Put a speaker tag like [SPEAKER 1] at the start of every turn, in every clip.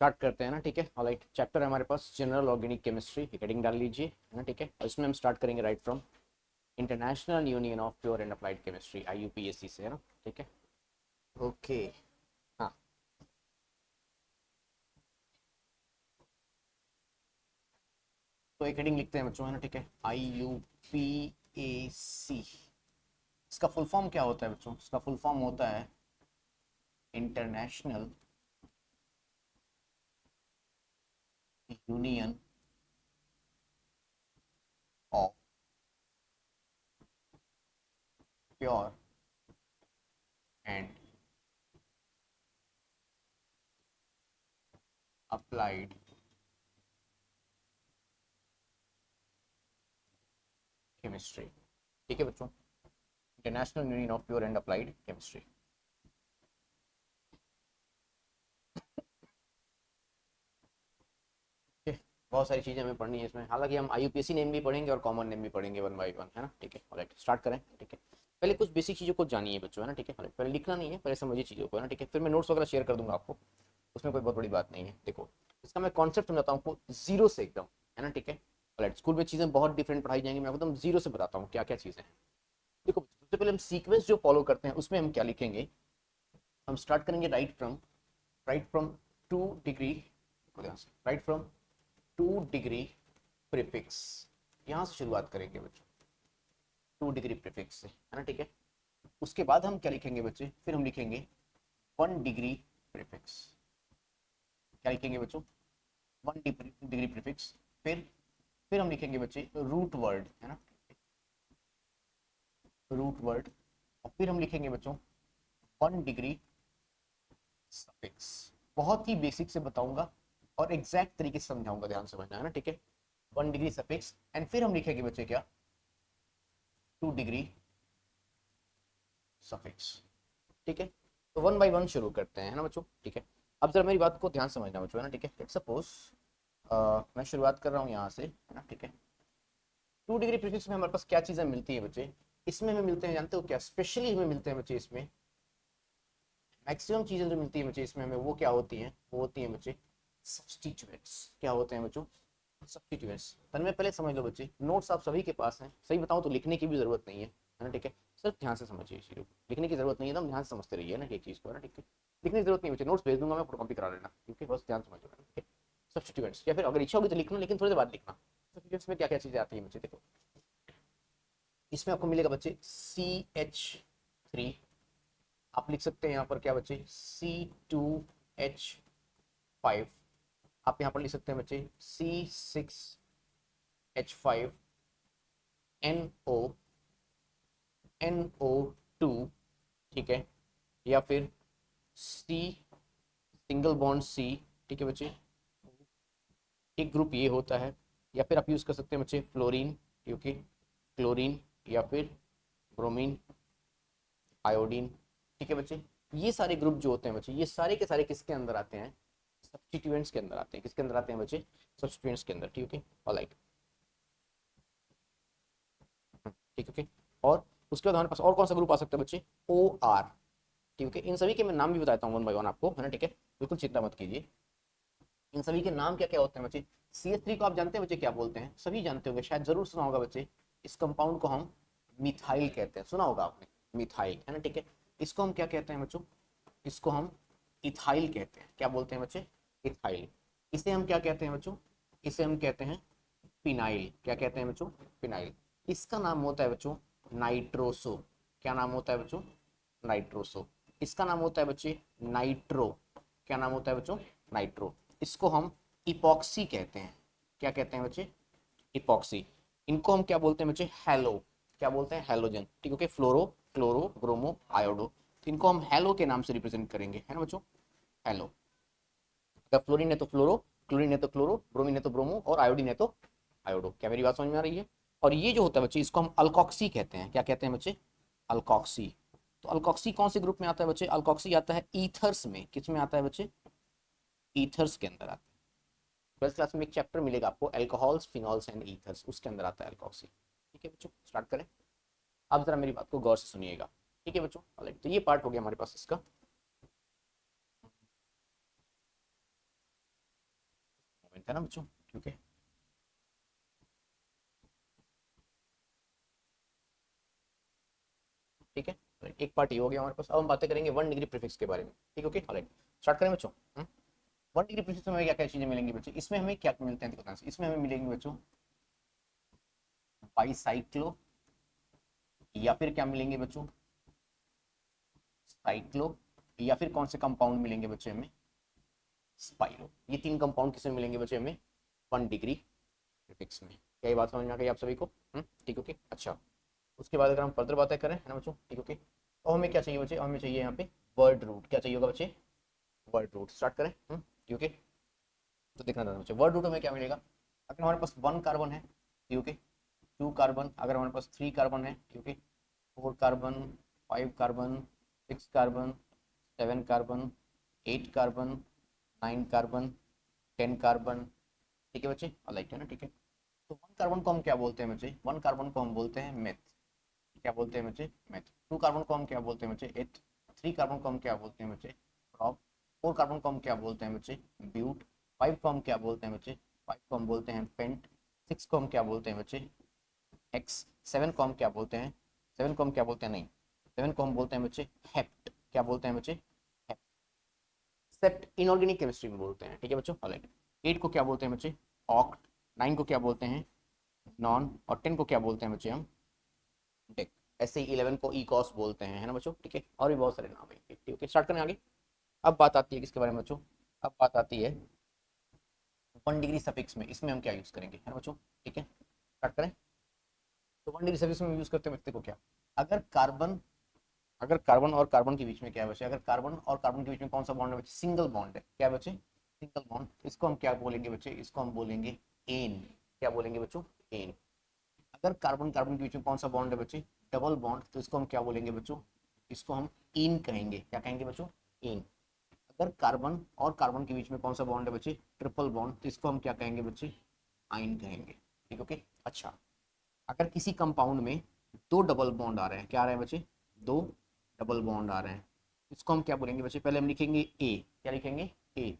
[SPEAKER 1] Start करते हैं ना, ठीक है। ऑलराइट, चैप्टर है हमारे पास जनरल ऑर्गेनिक केमिस्ट्री, हेडिंग डाल लीजिए, है ना, ठीक है। और इसमें हम स्टार्ट करेंगे right from international union of pure and applied chemistry, IUPAC से, है ना, ठीक है। ओके। हाँ, तो एक हेडिंग लिखते हैं बच्चों, है ना, ठीक है। IUPAC, इसका फुल फॉर्म क्या होता है बच्चों? इसका फुल फॉर्म होता है international union of pure and applied chemistry, ठीक है बच्चों। International union of pure and applied chemistry. बहुत सारी चीजें हमें पढ़नी है इसमें, हालांकि हम IUPAC नेम भी पढ़ेंगे और कॉमन नेम भी पढ़ेंगे वन बाय वन, है ना, ठीक है। ऑलराइट, स्टार्ट करें, ठीक है। पहले कुछ बेसिक चीज़ों को जानिए बच्चों, है ना, ठीक है। पहले लिखना नहीं है, पहले समझिए चीज़ों को, है ना, ठीक है। फिर मैं नोट्स वगैरह शेयर कर दूंगा आपको, उसमें कोई बहुत बड़ी बात नहीं है। देखो, इसका मैं कॉन्सेप्ट समझाता हूँ आपको जीरो से एकदम, है ना, ठीक है। ऑलराइट, स्कूल में चीज़ें बहुत डिफरेंट पढ़ाई जाएंगी, मैं आपको एकदम जीरो से बताता हूँ क्या क्या चीज़ें हैं। देखो, सबसे पहले हम सीक्वेंस जो फॉलो करते हैं उसमें हम क्या लिखेंगे, हम स्टार्ट करेंगे right from 2 degree, right from 2 degree prefix, यहाँ से शुरुआत करेंगे बच्चों, 2 डिग्री प्रीफिक्स से, है ना, ठीक है। उसके बाद हम क्या लिखेंगे बच्चे? फिर हम लिखेंगे 1 डिग्री प्रीफिक्स। क्या लिखेंगे बच्चों? 1 डिग्री प्रीफिक्स। फिर हम लिखेंगे बच्चे रूट वर्ड, है ना, रूट वर्ड। और फिर हम लिखेंगे बच्चों 1 डिग्री सफिक्स। बहुत ही बेसिक से बताऊंगा और एग्जैक्ट तरीके से समझाऊंगा, ध्यान से समझना, है ना, ठीक है। 1 डिग्री सफिक्स, एंड फिर हम लिखेंगे बच्चे क्या? 2 डिग्री सफिक्स, ठीक है। तो वन बाय वन शुरू करते हैं, है ना बच्चों, ठीक है। अब जरा मेरी बात को ध्यान से समझना बच्चों, है ना, ठीक है। सपोज मैं शुरुआत कर रहा हूँ यहाँ से, है ना, ठीक है। 2 डिग्री प्रीफिक्स में हमारे पास क्या चीजें मिलती है बच्चे? इसमें हमें मिलते हैं, जानते हो क्या स्पेशली हमें मिलते हैं बच्चे? इसमें मैक्सिमम चीजें जो मिलती है बच्चे इसमें हमें, वो क्या होती हैं? वो होती हैं बच्चे सब्सटीट्यूएंट्स। क्या होते हैं बच्चों? सब्सटीट्यूएंट्स। तन में पहले समझ लो बच्चे, नोट्स आप सभी के पास हैं, सही बताऊं तो लिखने की भी जरूरत नहीं है ना, ठीक है। सिर्फ ध्यान से समझिए इस चीज को, लिखने की जरूरत नहीं है, एकदम ध्यान से समझते रहिए ना एक चीज को, है ना, ठीक है। लिखने की जरूरत नहीं बच्चे, नोट्स भेज दूंगा मैं, फोटो कॉपी करा लेना, ठीक है, बस ध्यान समझ लो, ठीक है। सब्सटीट्यूएंट्स, या फिर अगर इच्छा होगी तो लिखना, लेकिन थोड़ी देर बाद लिखना। सब्सटीट्यूएंट्स में क्या क्या चीजें आती है बच्चे? देखो, इसमें आपको मिलेगा बच्चे CH3, आप लिख सकते हैं यहाँ पर क्या बच्चे? C2H5। आप यहाँ पर लिख सकते हैं बच्चे C6H5 NO2, ठीक है। या फिर C सिंगल बॉन्ड C, ठीक है बच्चे, एक ग्रुप ये होता है। या फिर आप यूज कर सकते हैं बच्चे फ्लोरीन, क्योंकि क्लोरीन, या फिर ब्रोमीन, आयोडीन, ठीक है बच्चे। ये सारे ग्रुप जो होते हैं बच्चे, ये सारे के सारे किसके अंदर आते हैं? सब्सटीट्यूएंट्स के अंदर आते हैं। किसके अंदर आते हैं बच्चे? सब्सटीट्यूएंट्स के अंदर, ठीक है, ऑलराइट, ठीक है। और उसके बाद हमारे पास और कौन सा ग्रुप आ सकता है बच्चे? OR, ठीक है। इन सभी के मैं नाम भी बताता हूँ वन बाय वन आपको, है ना, ठीक है। बिल्कुल चिंता मत कीजिए। इन सभी के नाम क्या क्या होते हैं बच्चे? CH3 को आप जानते हैं बच्चे क्या बोलते हैं? सभी जानते होंगे, शायद जरूर सुना होगा बच्चे। इस कंपाउंड को हम मिथाइल कहते हैं, सुना होगा आपने, मिथाइल, है ना, ठीक है। इसको हम क्या कहते हैं बच्चों? इसको हम इथाइल कहते हैं। क्या बोलते हैं बच्चे? इथाइल। इसे हम क्या कहते हैं बच्चों? इसे हम कहते हैं फिनाइल। क्या कहते हैं बच्चों? फिनाइल। इसका नाम होता है बच्चों नाइट्रोसो। क्या नाम होता है बच्चों? नाइट्रोसो। इसका नाम होता है बच्चे नाइट्रो। क्या नाम होता है बच्चों? नाइट्रो। इसको हम इपॉक्सी कहते हैं। क्या कहते हैं बच्चे? इपॉक्सी। इनको हम क्या बोलते हैं बच्चे? हेलो। क्या बोलते हैं? हेलोजन, ठीक है, ओके। फ्लोरो, क्लोरो, ब्रोमो, आयोडो, तो इनको हम हेलो के नाम से रिप्रेजेंट करेंगे, है ना बच्चों, हेलो। अगर फ्लोरीन है तो फ्लोरो, क्लोरीन है तो क्लोरो, ब्रोमीन है तो ब्रोमो, और आयोडीन है तो आयोडो। क्या मेरी बात समझ में आ रही है? और ये जो होता है बच्चे, इसको हम अल्कोक्सी कहते हैं। क्या कहते हैं बच्चे? अल्कोक्सी। तो अल्कोक्सी कौन से ग्रुप में आता है बच्चे? अल्कोक्सी आता है ईथर्स में। किस में आता है बच्चे? ईथर्स के अंदर आता है। ट्वेल्थ क्लास में एक चैप्टर मिलेगा आपको, अल्कोहल्स, फिनॉल्स एंड ईथर्स, उसके अंदर आता है अल्कोक्सी, ठीक है बच्चों। स्टार्ट करें। आप जरा मेरी बात को गौर से सुनिएगा, ठीक है बच्चों, ऑलराइट। तो ये पार्ट हो गया हमारे पास इसका। है ना बच्चों, ठीक है। ठीक है, एक पार्ट ये हो गया हमारे पास। अब हम बातें करेंगे 1 डिग्री प्रीफिक्स के बारे में। ठीक है, ओके, ऑलराइट, स्टार्ट करें बच्चों। 1 डिग्री प्रीफिक्स में हमें क्या क्या चीजें मिलेंगी बच्चों? इसमें हमें क्या मिलते हैं, देखो इसमें हमें मिलेंगे बच्चों बाईसाइक्लो, या फिर क्या मिलेंगे बच्चों, साइक्लो, या फिर कौन से कंपाउंड मिलेंगे बच्चे हमें, स्पाइरो। ये 3 कंपाउंड किसमें मिलेंगे बच्चे हमें? 1 डिग्री प्रीफिक्स में। क्या ये बात समझ में आ गई आप सभी को? ठीक है, ओके, अच्छा। उसके बाद अगर हम फर्दर बातें करें, है ना बच्चों, ठीक, ओके, तो हमें क्या चाहिए बच्चे? हमें चाहिए यहाँ पे वर्ड रूट। क्या चाहिए होगा बच्चे? Word root. स्टार्ट करें, ठीक, ओके। तो देखना था बच्चे, वर्ड रूट में क्या मिलेगा? अगर हमारे पास 1 कार्बन है, ठीक, ओके, 2 कार्बन, अगर हमारे पास 3 कार्बन है, ठीक, okay, 4 carbon, 5 carbon, 6 carbon, 7 carbon, 8 carbon, 9 carbon, 10 carbon. ठीक है बच्चे, लाइक है ना, ठीक है। तो 1 कार्बन को हम क्या बोलते हैं बच्चे? 1 कार्बन को हम बोलते हैं मेथ। क्या बोलते हैं बच्चे? मेथ। 2 कार्बन को हम क्या बोलते हैं बच्चे? एथ। 3 कार्बन को हम क्या बोलते हैं बच्चे? प्रॉप। 4 कार्बन को हम क्या बोलते हैं बच्चे? ब्यूट। 5 को हम क्या बोलते हैं बच्चे? 5 को हम बोलते हैं पेंट। 6 को हम क्या बोलते हैं बच्चे? एक्स। 7 को हम क्या बोलते हैं? 7 को हम क्या बोलते हैं? नहीं, 7 को हम बोलते हैं बच्चे हेप्ट। क्या बोलते हैं बच्चे? हेप्ट। सेप्ट इनऑर्गेनिक केमिस्ट्री में बोलते हैं, ठीक है बच्चों, ऑलराइट। 8 को क्या बोलते हैं बच्चे? ऑक्ट। 9 को क्या बोलते हैं? नॉन। और 10 को क्या बोलते हैं बच्चे हम? डेक। ऐसे ही 11 को इकॉस बोलते हैं, है ना बच्चों, ठीक है। और भी बहुत सारे नाम है, ठीक है, स्टार्ट करें आगे। अब बात आती है किसके बारे में बच्चों? अब बात आती है 1 डिग्री सफिक्स में। इसमें हम क्या यूज करेंगे, है ना बच्चों, ठीक है, स्टार्ट करें। तो 1 डिग्री सफिक्स में यूज करते हैं व्यक्ति को क्या? अगर कार्बन, अगर कार्बन और कार्बन के बीच में क्या है बच्चे? अगर कार्बन और कार्बन के बीच में कौन सा बॉन्ड है बच्चे? सिंगल बॉन्ड है। क्या है बच्चे? Single bond. इसको हम क्या बोलेंगे बच्चे? इसको हम बोलेंगे एन। क्या बोलेंगे बच्चों? एन। अगर कार्बन कार्बन के बीच में कौन सा बॉन्ड है बच्चे? Double bond. तो इसको हम क्या बोलेंगे बच्चों? इसको हम इन कहेंगे। क्या कहेंगे बच्चों? इन। अगर कार्बन और कार्बन के बीच में कौन सा बॉन्ड है बच्चे? Triple bond. तो इसको हम क्या कहेंगे बच्चे? आइन कहेंगे, ठीक, ओके, अच्छा। अगर किसी कंपाउंड में 2 डबल बॉन्ड आ रहे हैं, क्या आ रहे हैं बच्चे? 2 डबल बॉन्ड आ रहे हैं, इसको हम क्या बोलेंगे बच्चे? पहले हम लिखेंगे ए। क्या लिखेंगे? ए।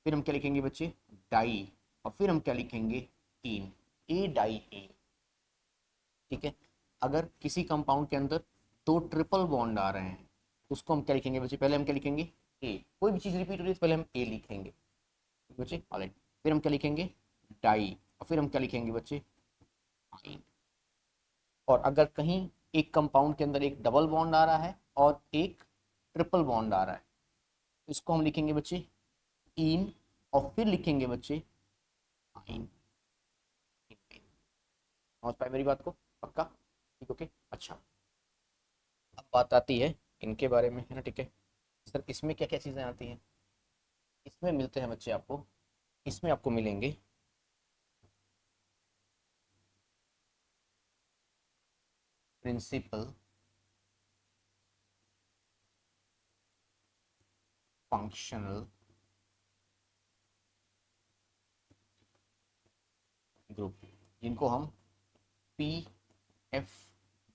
[SPEAKER 1] फिर हम क्या लिखेंगे बच्चे? डाई। और फिर हम क्या लिखेंगे? इन। ए डाई ए, ठीक है। अगर किसी कंपाउंड के अंदर 2 ट्रिपल बॉन्ड आ रहे हैं, उसको हम क्या लिखेंगे बच्चे? पहले हम क्या लिखेंगे? ए। कोई भी चीज रिपीट हो रही है तो पहले हम ए लिखेंगे बच्चे, ऑलराइट। फिर हम क्या लिखेंगे? डाई। और फिर हम क्या लिखेंगे बच्चे? आइन। और अगर कहीं एक कंपाउंड के अंदर एक डबल बॉन्ड आ रहा है और एक ट्रिपल बॉन्ड आ रहा है, तो इसको हम लिखेंगे बच्चे इन। और फिर लिखेंगे बच्चे आइन। समझ पाए मेरी बात को? पक्का, ठीक, ओके, अच्छा। अब बात आती है इनके बारे में, है ना, ठीक है। सर इसमें क्या क्या चीज़ें आती हैं? इसमें मिलते हैं बच्चे आपको, इसमें आपको मिलेंगे प्रिंसिपल फंक्शनल ग्रुप, जिनको हम पी एफ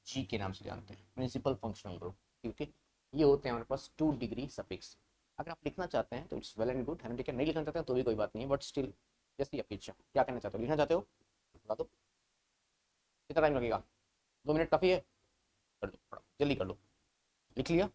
[SPEAKER 1] जी के नाम से जानते हैं, प्रिंसिपल फंक्शनल ग्रुप, ठीक है। ये होते हैं हमारे पास 2 डिग्री सफिक्स। अगर आप लिखना चाहते हैं तो इट्स वेल एंड गुड, है ना, ठीक है। नहीं लिखना चाहते हैं तो भी कोई बात नहीं है, बट स्टिल जैसी आपकी इच्छा। क्या कहना चाहते हो? लिखना चाहते हो बता दो। कितना टाइम लगेगा? 2 मिनट काफ़ी है? कर लो, थोड़ा जल्दी कर लो। लिख लिया?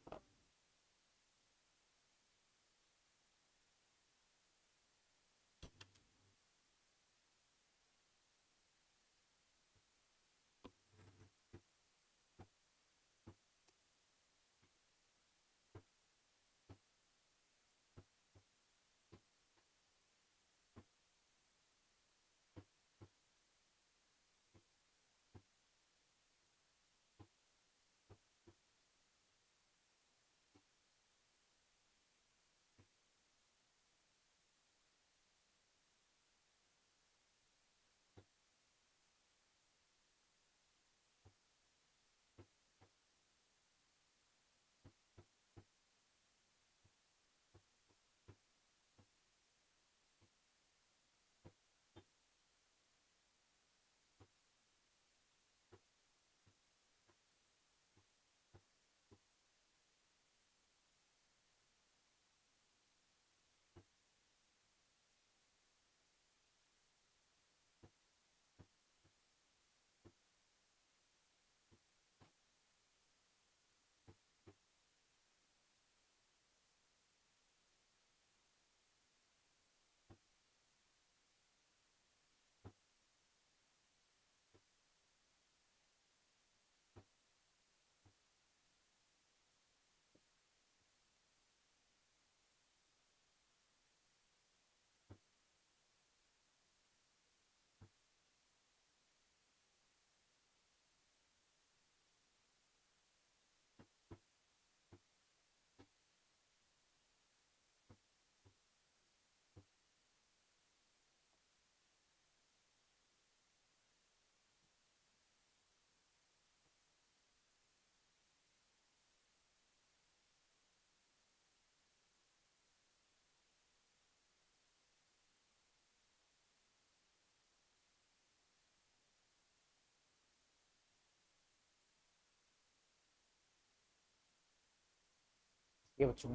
[SPEAKER 1] ये बच्चों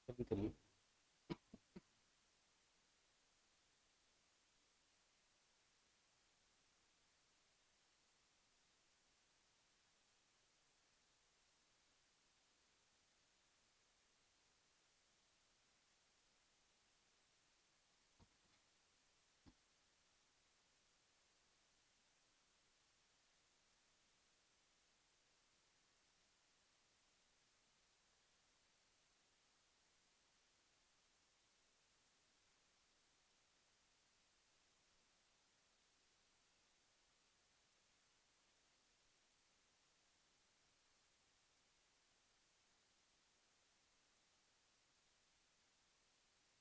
[SPEAKER 1] जल्दी करिए।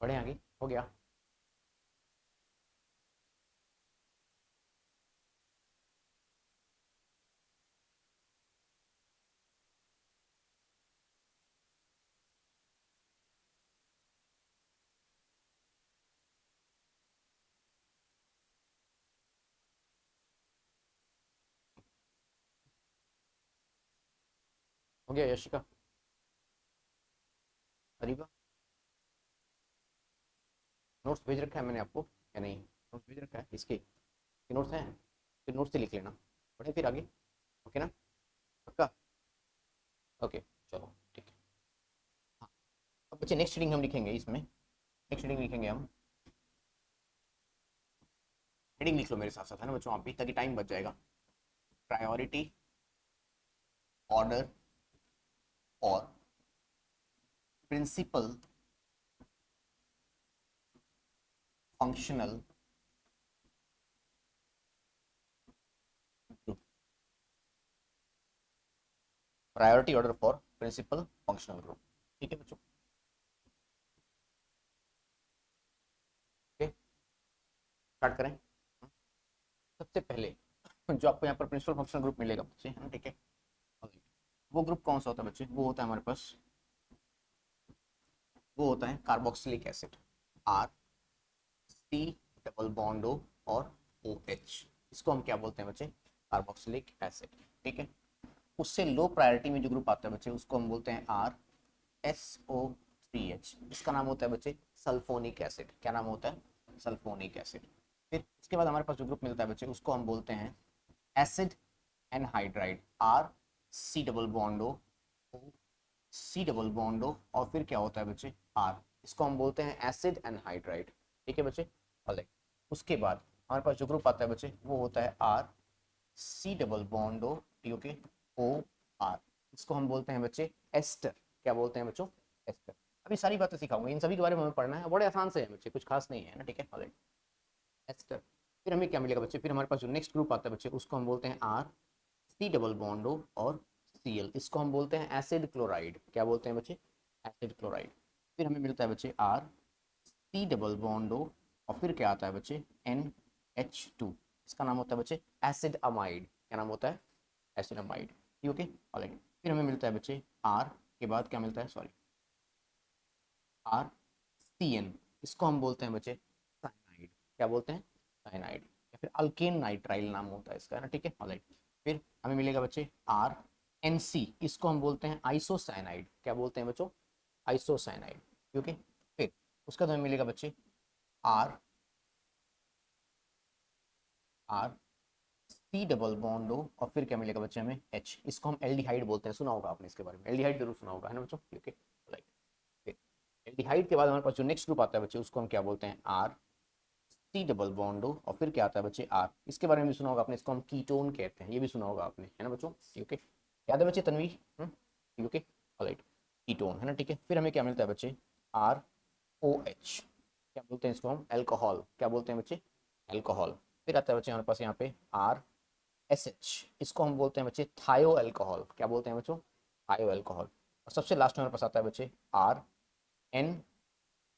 [SPEAKER 1] बढ़े आगे, हो गया। हो गया यशिका, अरीबा। नोट्स भेज रखा है मैंने आपको या नहीं? नोट्स भेज रखा है इसके, नोट्स हैं, फिर नोट्स से लिख लेना। बढ़े फिर आगे, ओके ना? पक्का? ओके, चलो ठीक है। हाँ, अब बच्चे नेक्स्ट रीडिंग हम लिखेंगे इसमें, नेक्स्ट रीडिंग लिखेंगे हम। हेडिंग लिख लो मेरे साथ साथ, है ना बच्चों, आप भी, ताकि टाइम बच जाएगा। प्रायोरिटी ऑर्डर और principal functional group. Priority order for principal functional group. ठीक है बच्चों, ओके, स्टार्ट करें। सबसे पहले जो आपको यहाँ पर प्रिंसिपल फंक्शनल ग्रुप मिलेगा बच्चे, है ना, ठीक है। वो ग्रुप कौन सा होता है बच्चे? वो होता है हमारे पास, वो होता है carboxylic acid, R C double bond O और ओ एच। इसको हम क्या बोलते हैं बच्चे? कार्बोक्सिलिक एसिड, ठीक है। उससे लो प्रायोरिटी में जो ग्रुप आता है बच्चे, उसको हम बोलते हैं R S O three H. इसका नाम होता है बच्चे सल्फोनिक एसिड। क्या नाम होता है? Sulphonic acid. फिर इसके बाद हमारे पास जो ग्रुप मिलता है बच्चे, उसको हम बोलते हैं acid anhydride, R C double bond O, C double bond O, और फिर क्या होता है बच्चे? आर। इसको हम बोलते हैं एसिड एनहाइड्राइड, ठीक है बच्चे, अलग। उसके बाद हमारे पास जो ग्रुप आता है बच्चे, वो होता है R C double bond O, okay, O R. इसको हम बोलते हैं बच्चे एस्टर। क्या बोलते हैं बच्चों? एस्टर। अभी सारी बातें सिखाऊंगा, इन सभी के बारे में हमें पढ़ना है, बड़े आसान से है बच्चे, कुछ खास नहीं है ना, ठीक है, अलग। एस्टर। फिर हमें क्या मिलेगा बच्चे? फिर हमारे पास जो नेक्स्ट ग्रुप आता है बच्चे, उसको हम बोलते हैं R C double bond O और सी एल। इसको हम बोलते हैं एसिड क्लोराइड। क्या बोलते हैं बच्चे? Acid chloride. फिर हमें मिलता है बच्चे R C double bond O, और फिर क्या आता है बच्चे? N H two. इसका नाम होता है बच्चे एसिड अमाइड। क्या नाम होता है? Acid amide, okay, alright. फिर हमें मिलता है बच्चे आर के बाद क्या मिलता है, सॉरी, आर सी एन। इसको हम बोलते हैं बच्चे साइनाइड। क्या बोलते हैं? साइनाइड, या फिर अल्केन नाइट्राइल नाम होता है इसका, है ना, ठीक है, ऑलराइट। फिर हमें मिलेगा बच्चे आर एन सी। इसको हम बोलते हैं आइसोसाइनाइड। क्या बोलते हैं बच्चों? Isocyanide, okay. फिर उसका तो हमें मिलेगा बच्चे R R C double bond O, और फिर क्या मिलेगा बच्चे हमें? एच। इसको हम एल्डिहाइड बोलते हैं, सुना होगा आपने इसके बारे में, एल्डिहाइड जरूर सुना होगा, है ना बच्चों, ओके, राइट। फिर एल्डिहाइड के बाद हमारे पास जो नेक्स्ट ग्रुप आता है बच्चे, उसको हम क्या बोलते हैं? R C double bond O, और फिर क्या आता है बच्चे? आर। इसके बारे में भी सुना होगा आपने, इसको हम कीटोन कहते हैं, ये भी सुना होगा आपने, है ना बच्चों, ओके। याद है बच्चे तन्वी? ओके, राइट, कीटोन, है ना, ठीक है। फिर हमें क्या मिलता है बच्चे? R O H. क्या बोलते हैं इसको हम? अल्कोहल। क्या बोलते हैं बच्चे? अल्कोहल। फिर आता है बच्चे हमारे पास यहाँ पे आर एस एच। इसको हम बोलते हैं बच्चे थायो अल्कोहल। क्या बोलते हैं बच्चों? थायो अल्कोहल। और सबसे लास्ट में हमारे पास आता है बच्चे आर एन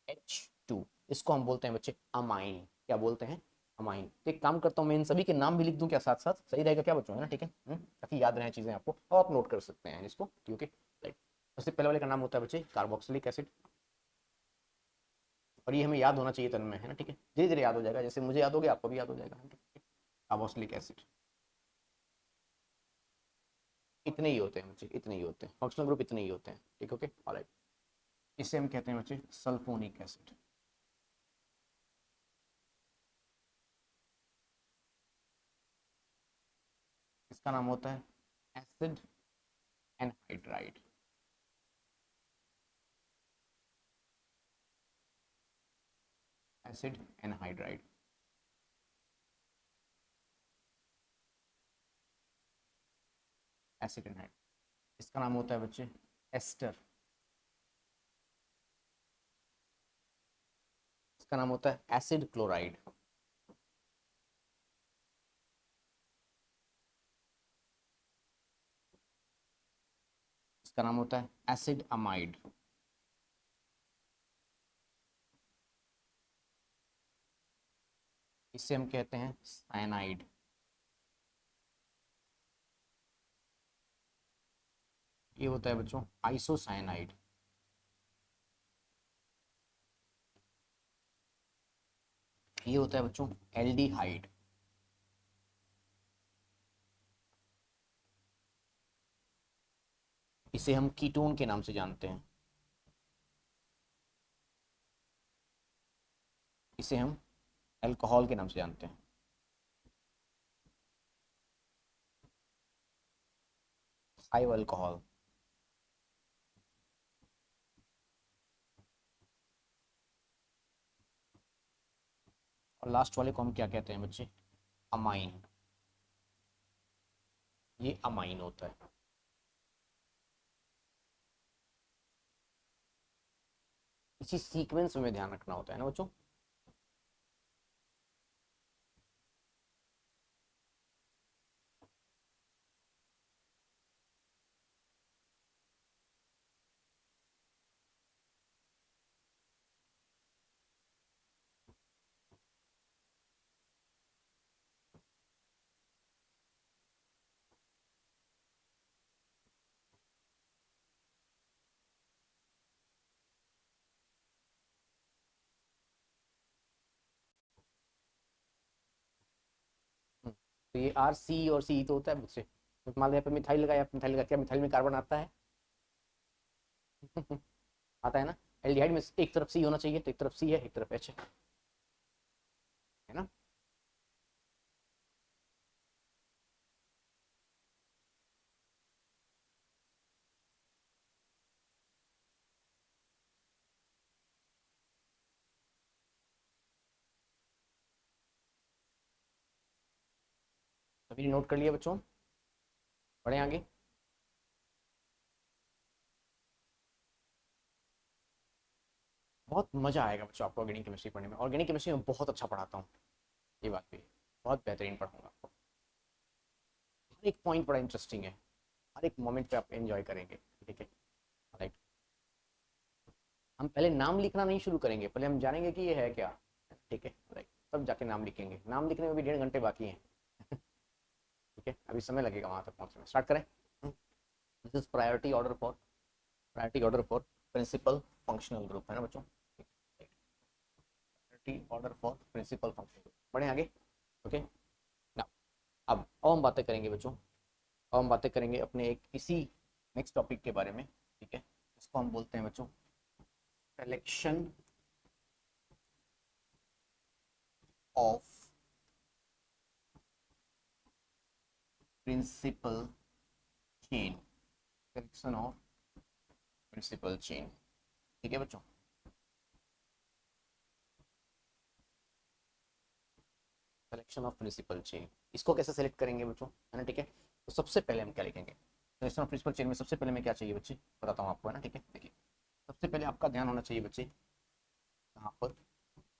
[SPEAKER 1] एच टू। इसको हम बोलते हैं बच्चे अमाइन। क्या बोलते हैं? अमाइन। तो एक काम करता हूँ, मैं इन सभी के नाम भी लिख दूं क्या साथ साथ? सही रहेगा क्या बच्चों, है ना, ठीक है, ताकि याद रहे चीजें आपको, और आप नोट कर सकते हैं इसको, ठीक है, राइट। सबसे पहले वाले का नाम होता है बच्चे कार्बोक्सिलिक एसिड, और ये हमें याद होना चाहिए तन में, है ना, ठीक है, धीरे धीरे याद हो जाएगा, जैसे मुझे याद हो गया आपको भी याद हो जाएगा, कार्बोक्सिलिक एसिड। इतने ही होते हैं बच्चे, इतने ही होते हैं, फंक्शनल ग्रुप इतने ही होते हैं, ठीक, ओके, ऑलराइट। इसे हम कहते हैं बच्चे सल्फोनिक एसिड। इसका नाम होता है acid anhydride. Acid anhydride. Acid anhydride. इसका नाम होता है बच्चे एस्टर। इसका नाम होता है एसिड क्लोराइड। इसका नाम होता है एसिड अमाइड। इसे हम कहते हैं साइनाइड। ये होता है बच्चों आइसोसाइनाइड। ये होता है बच्चों एल्डिहाइड। इसे हम कीटोन के नाम से जानते हैं। इसे हम अल्कोहल के नाम से जानते हैं। थायो अल्कोहल। और लास्ट वाले को हम क्या कहते हैं बच्चे, अमाइन। ये अमाइन होता है। इसी सीक्वेंस में ध्यान रखना होता है ना बच्चों। तो ये आर सी और सी तो होता है बच्चे। तो मान लो यहाँ पे मिथाइल लगाया, मिथाइल लगा, क्या मिथाइल में कार्बन आता है? आता है ना। एल्डिहाइड में एक तरफ सी होना चाहिए, तो एक तरफ सी है, एक तरफ एच है ना। सभी ने नोट कर लिया बच्चों? बढ़े आगे। बहुत मजा आएगा बच्चों आपको ऑर्गेनिक केमिस्ट्री पढ़ने में। ऑर्गेनिक केमिस्ट्री में बहुत अच्छा पढ़ाता हूँ, ये बात भी। बहुत बेहतरीन पढ़ाऊंगा आपको। हर एक पॉइंट बड़ा इंटरेस्टिंग है। हर एक मोमेंट पे आप एंजॉय करेंगे, ठीक है, राइट। हम पहले नाम लिखना नहीं शुरू करेंगे, पहले हम जानेंगे कि ये है क्या, ठीक है, राइट। तब जाके नाम लिखेंगे। नाम लिखने में भी 1.5 घंटे बाकी हैं। ठीक है, अभी समय लगेगा वहां तक पहुंचने में। स्टार्ट करें। This is priority order for principal functional group, है ना बच्चों। Priority order for principal functional group. बढ़े आगे, ओके। नाउ अब हम बातें करेंगे बच्चों। अब हम बातें करेंगे अपने एक इसी नेक्स्ट टॉपिक के बारे में, ठीक है। इसको हम बोलते हैं बच्चों selection of principal chain. Selection of principal chain, ठीक है बच्चों। सिलेक्शन ऑफ प्रिंसिपल चेन, इसको कैसे सेलेक्ट करेंगे बच्चों, है ना, ठीक है। तो सबसे पहले हम क्या लिखेंगे सिलेक्शन ऑफ प्रिंसिपल चेन में? सबसे पहले मैं क्या चाहिए बच्चे, बताता हूँ आपको, है ना, ठीक है। देखिए, सबसे पहले आपका ध्यान होना चाहिए बच्चे, यहाँ पर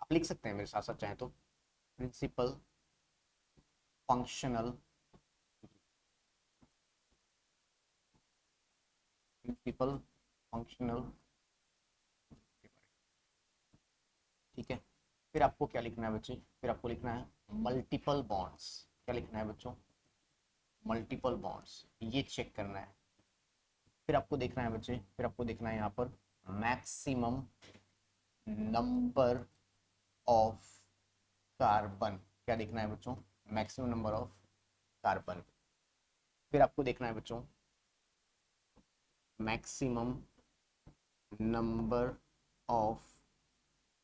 [SPEAKER 1] आप लिख सकते हैं मेरे साथ साथ चाहे तो, प्रिंसिपल फंक्शनल, प्रिंसिपल फंक्शनल, ठीक है। फिर आपको क्या लिखना है बच्चे, फिर आपको लिखना है मल्टीपल बॉन्ड्स। क्या लिखना है बच्चों? मल्टीपल बॉन्ड्स, ये चेक करना है। फिर आपको देखना है बच्चे, फिर आपको देखना है यहाँ पर मैक्सिमम नंबर ऑफ कार्बन। क्या देखना है बच्चों? Maximum number of carbon. फिर आपको देखना है बच्चों maximum number of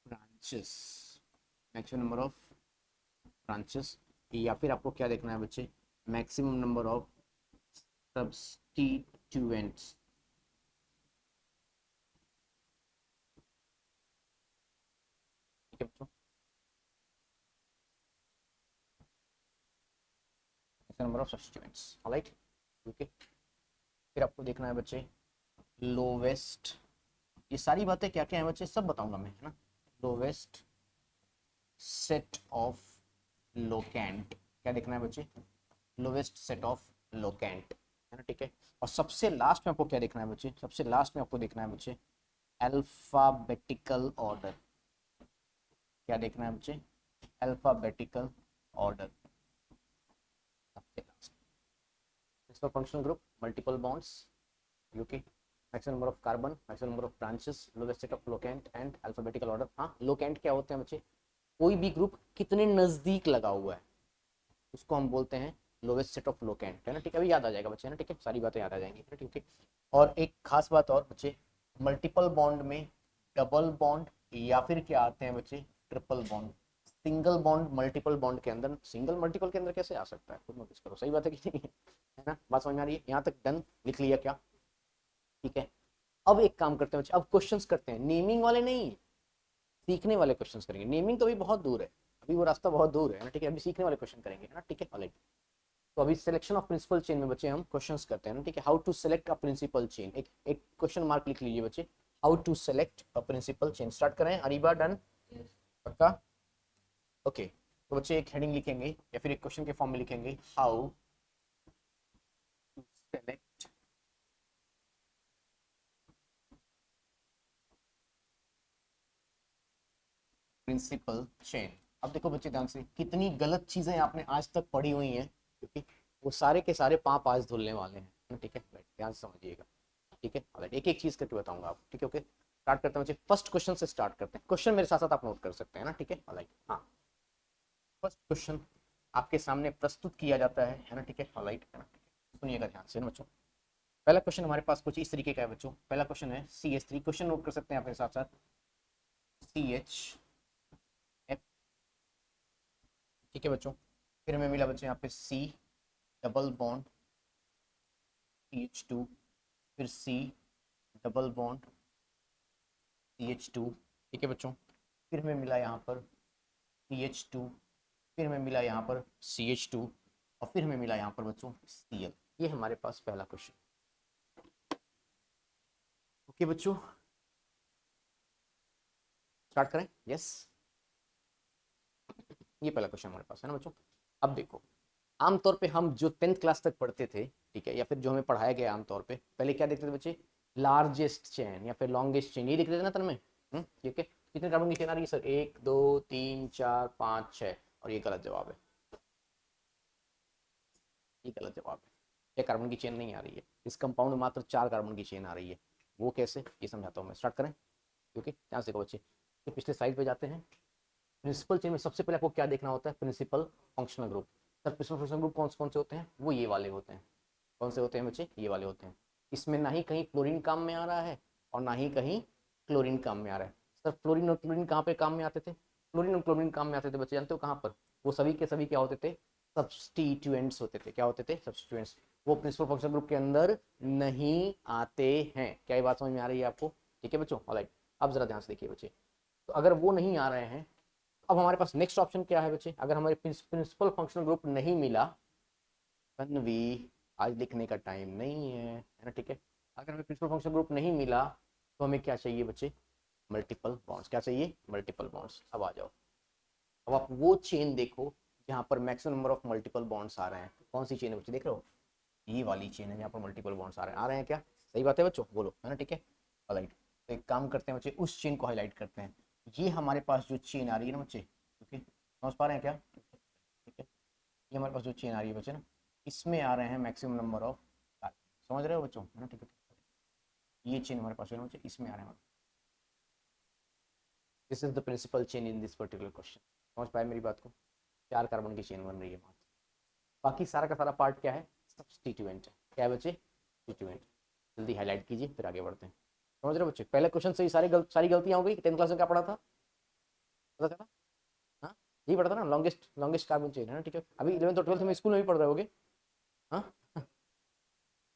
[SPEAKER 1] branches, maximum number of branches, या फिर आपको क्या देखना है बच्चे, मैक्सिमम नंबर ऑफ सब्स्टिट्यूएंट्स। ठीक है बच्चों, number of substituents, alright, okay. फिर आपको देखना है बच्चे लोवेस्ट, ये सारी बातें क्या क्या है बच्चे सब बताऊंगा मैं, है ना। लोवेस्ट सेट ऑफ लोकेंट, क्या देखना है बच्चे, लोवेस्ट सेट ऑफ लोकेंट, है ना, ठीक है। और सबसे लास्ट में आपको क्या देखना है बच्चे, सबसे लास्ट में आपको देखना है बच्चे अल्फाबेटिकल ऑर्डर, क्या देखना है बच्चे, अल्फाबेटिकल ऑर्डर, सबसे last. Principal functional group, multiple bonds, okay, maximum number of carbon, maximum number of branches, lowest set of locant and alphabetical order. हाँ, लोकेंट क्या होते हैं बच्चे, कोई भी ग्रुप कितने नजदीक लगा हुआ है उसको हम बोलते हैं लोवेस्ट सेट ऑफ लोकेंट, है ना, ठीक है। अभी याद आ जाएगा बच्चे, है ना, ठीक है, सारी बातें याद आ जाएंगी, है ना, ठीक है। और एक खास बात और बच्चे, मल्टीपल बॉन्ड में डबल बॉन्ड या फिर क्या आते हैं बच्चे, triple bond. Single bond multiple bond के अंदर, सिंगल मल्टीपल के अंदर कैसे आ सकता है, खुद नोटिस करो, सही बात है कि नहीं है ना, बात समझ में आ रही है, यहाँ तक डन, लिख लिया क्या, ठीक है। अब एक काम करते हैं बच्चे, अब क्वेश्चंस करते हैं, नेमिंग वाले नहीं, सीखने वाले क्वेश्चंस करेंगे, नेमिंग तो अभी बहुत दूर है, अभी वो रास्ता बहुत दूर है ना, ठीक है, अभी सीखने वाले क्वेश्चन करेंगे, है ना, ठीक है, ऑलराइट। तो अभी सिलेक्शन ऑफ प्रिंसिपल चेन में बच्चे हम क्वेश्चंस करते हैं ना, ठीक है। How to select a principal chain, एक क्वेश्चन मार्क लिख लीजिए बच्चे, how to select a principal chain. Start करें, अरीबा डन, पक्का, ओके। तो बच्चे एक हेडिंग लिखेंगे या फिर एक क्वेश्चन के फॉर्म में लिखेंगे, how to select principal chain. अब देखो बच्चे ध्यान से, कितनी गलत चीजें आपने आज तक पढ़ी हुई हैं, क्योंकि वो सारे के सारे पाप आज धुलने वाले हैं, ठीक है, ध्यान से समझिएगा, ठीक है, एक एक चीज करके बताऊंगा आपको, ठीक है, ओके। स्टार्ट करते हैं बच्चे, फर्स्ट क्वेश्चन से स्टार्ट करते हैं, क्वेश्चन मेरे साथ साथ आप नोट कर सकते हैं ना, ठीक है, ऑलराइट, हाँ। फर्स्ट क्वेश्चन आपके सामने प्रस्तुत किया जाता है ना, ठीक है, ऑलराइट, है ना, सुनिएगा ध्यान से ना बच्चों। पहला क्वेश्चन हमारे पास कुछ इस तरीके का है बच्चों, पहला क्वेश्चन है CH3, क्वेश्चन नोट कर सकते हैं अपने साथ साथ, CH, ठीक है बच्चों। फिर हमें मिला बच्चों यहाँ पे C डबल बॉन्ड CH2, फिर C डबल बॉन्ड CH2, ठीक है बच्चों। फिर हमें मिला यहाँ पर CH2, फिर हमें मिला यहाँ पर CH2, और फिर हमें मिला यहाँ पर बच्चों Cl। ये हमारे पास पहला क्वेश्चन, ओके बच्चों, स्टार्ट करें, यस। ये पहला क्वेश्चन हमारे पास है ना बच्चों। अब देखो, आमतौर पे हम जो 10th क्लास तक पढ़ते थे, ठीक है, या फिर जो हमें पढ़ाया गया आमतौर पे, पहले क्या देखते थे बच्चे, लार्जेस्ट चेन या फिर लॉन्गेस्ट चेन, ये देखते थे ना तन में, ठीक है। कितने कार्बन की चेन आ रही है सर, 1 2 3 4 5 6, और ये गलत जवाब है, ये गलत जवाब है, ये कार्बन की चेन नहीं आ रही है, इस कंपाउंड में मात्र 4 कार्बन की चेन आ रही है, वो कैसे, ये समझाता हूँ मैं, स्टार्ट करें, क्योंकि ध्यान से देखो बच्चे, तो पिछले स्लाइड पे जाते हैं। प्रिंसिपल चेन में सबसे पहले आपको क्या देखना होता है, principal functional group. Sir principal functional group कौन कौन से होते हैं, वो ये वाले होते हैं, कौन से होते हैं बच्चे, ये वाले होते हैं। इसमें ना ही कहीं क्लोरीन काम में आ रहा है और ना ही कहीं क्लोरीन काम में आ रहा है। सर फ्लोरीन और क्लोरीन कहाँ पे काम में आते थे, फ्लोरीन और क्लोरीन काम में आते थे बच्चे, जानते हो कहाँ पर, वो सभी के सभी क्या होते थे, सब्सटीट्यूएंट्स होते थे, क्या होते थे, सब्सटीट्यूएंट्स। वो प्रिंसिपल फंक्शनल ग्रुप के अंदर नहीं आते हैं, क्या ये बात समझ में आ रही है आपको, ठीक है बच्चों, ऑलराइट। अब जरा ध्यान से देखिए बच्चे, तो अगर वो नहीं आ रहे हैं, अब हमारे पास नेक्स्ट ऑप्शन क्या है बच्चे, अगर हमारे प्रिंसिपल फंक्शनल ग्रुप नहीं मिला, भी आज लिखने का टाइम नहीं है ना, ठीक है। अगर हमें प्रिंसिपल फंक्शनल ग्रुप नहीं मिला, तो हमें क्या चाहिए बच्चे, मल्टीपल बॉन्ड्स, क्या चाहिए, मल्टीपल बॉन्ड्स। अब आ जाओ, अब आप वो चेन देखो जहां पर maximum number of multiple bonds आ रहे हैं, कौन सी चेन है बच्चे, देख रहे हो, ये वाली चेन है जहाँ पर मल्टीपल बॉन्ड्स आ रहे हैं क्या, सही बात है बच्चों, बोलो, है ना, ठीक है, ऑलराइट। तो एक काम करते हैं बच्चे, उस चेन को हाईलाइट करते हैं, ये हमारे पास जो चेन आ रही है ना बच्चे, ओके, समझ पा रहे हैं क्या, ठीक है, ये हमारे पास जो चेन आ रही है बच्चे ना, इसमें आ रहे हैं मैक्सिमम नंबर ऑफ कार्बन, समझ रहे हो बच्चों, है ना, ठीक है, ये चेन हमारे पास है ना बच्चे, इसमें आ रहे हैं, this is the principal chain in this particular question, समझ पाए मेरी बात को, 4 कार्बन की चेन बन रही है मात्र, बाकी सारा का सारा पार्ट क्या है, सब्सटीट्यूएंट है, क्या है बच्चे, सब्सटीट्यूएंट। जल्दी हाईलाइट कीजिए फिर आगे बढ़ते हैं। समझ रहे हो बच्चे, पहले क्वेश्चन से ही सारी गलतियां हो गई। 10th क्लास में क्या पढ़ा था, पता चला? हाँ, यही पढ़ा था ना, लॉन्गेस्ट लॉन्गेस्ट कार्बन चेन है ना, ठीक है। अभी 11th और 12th में स्कूल में भी पढ़ रहे होगे। हाँ,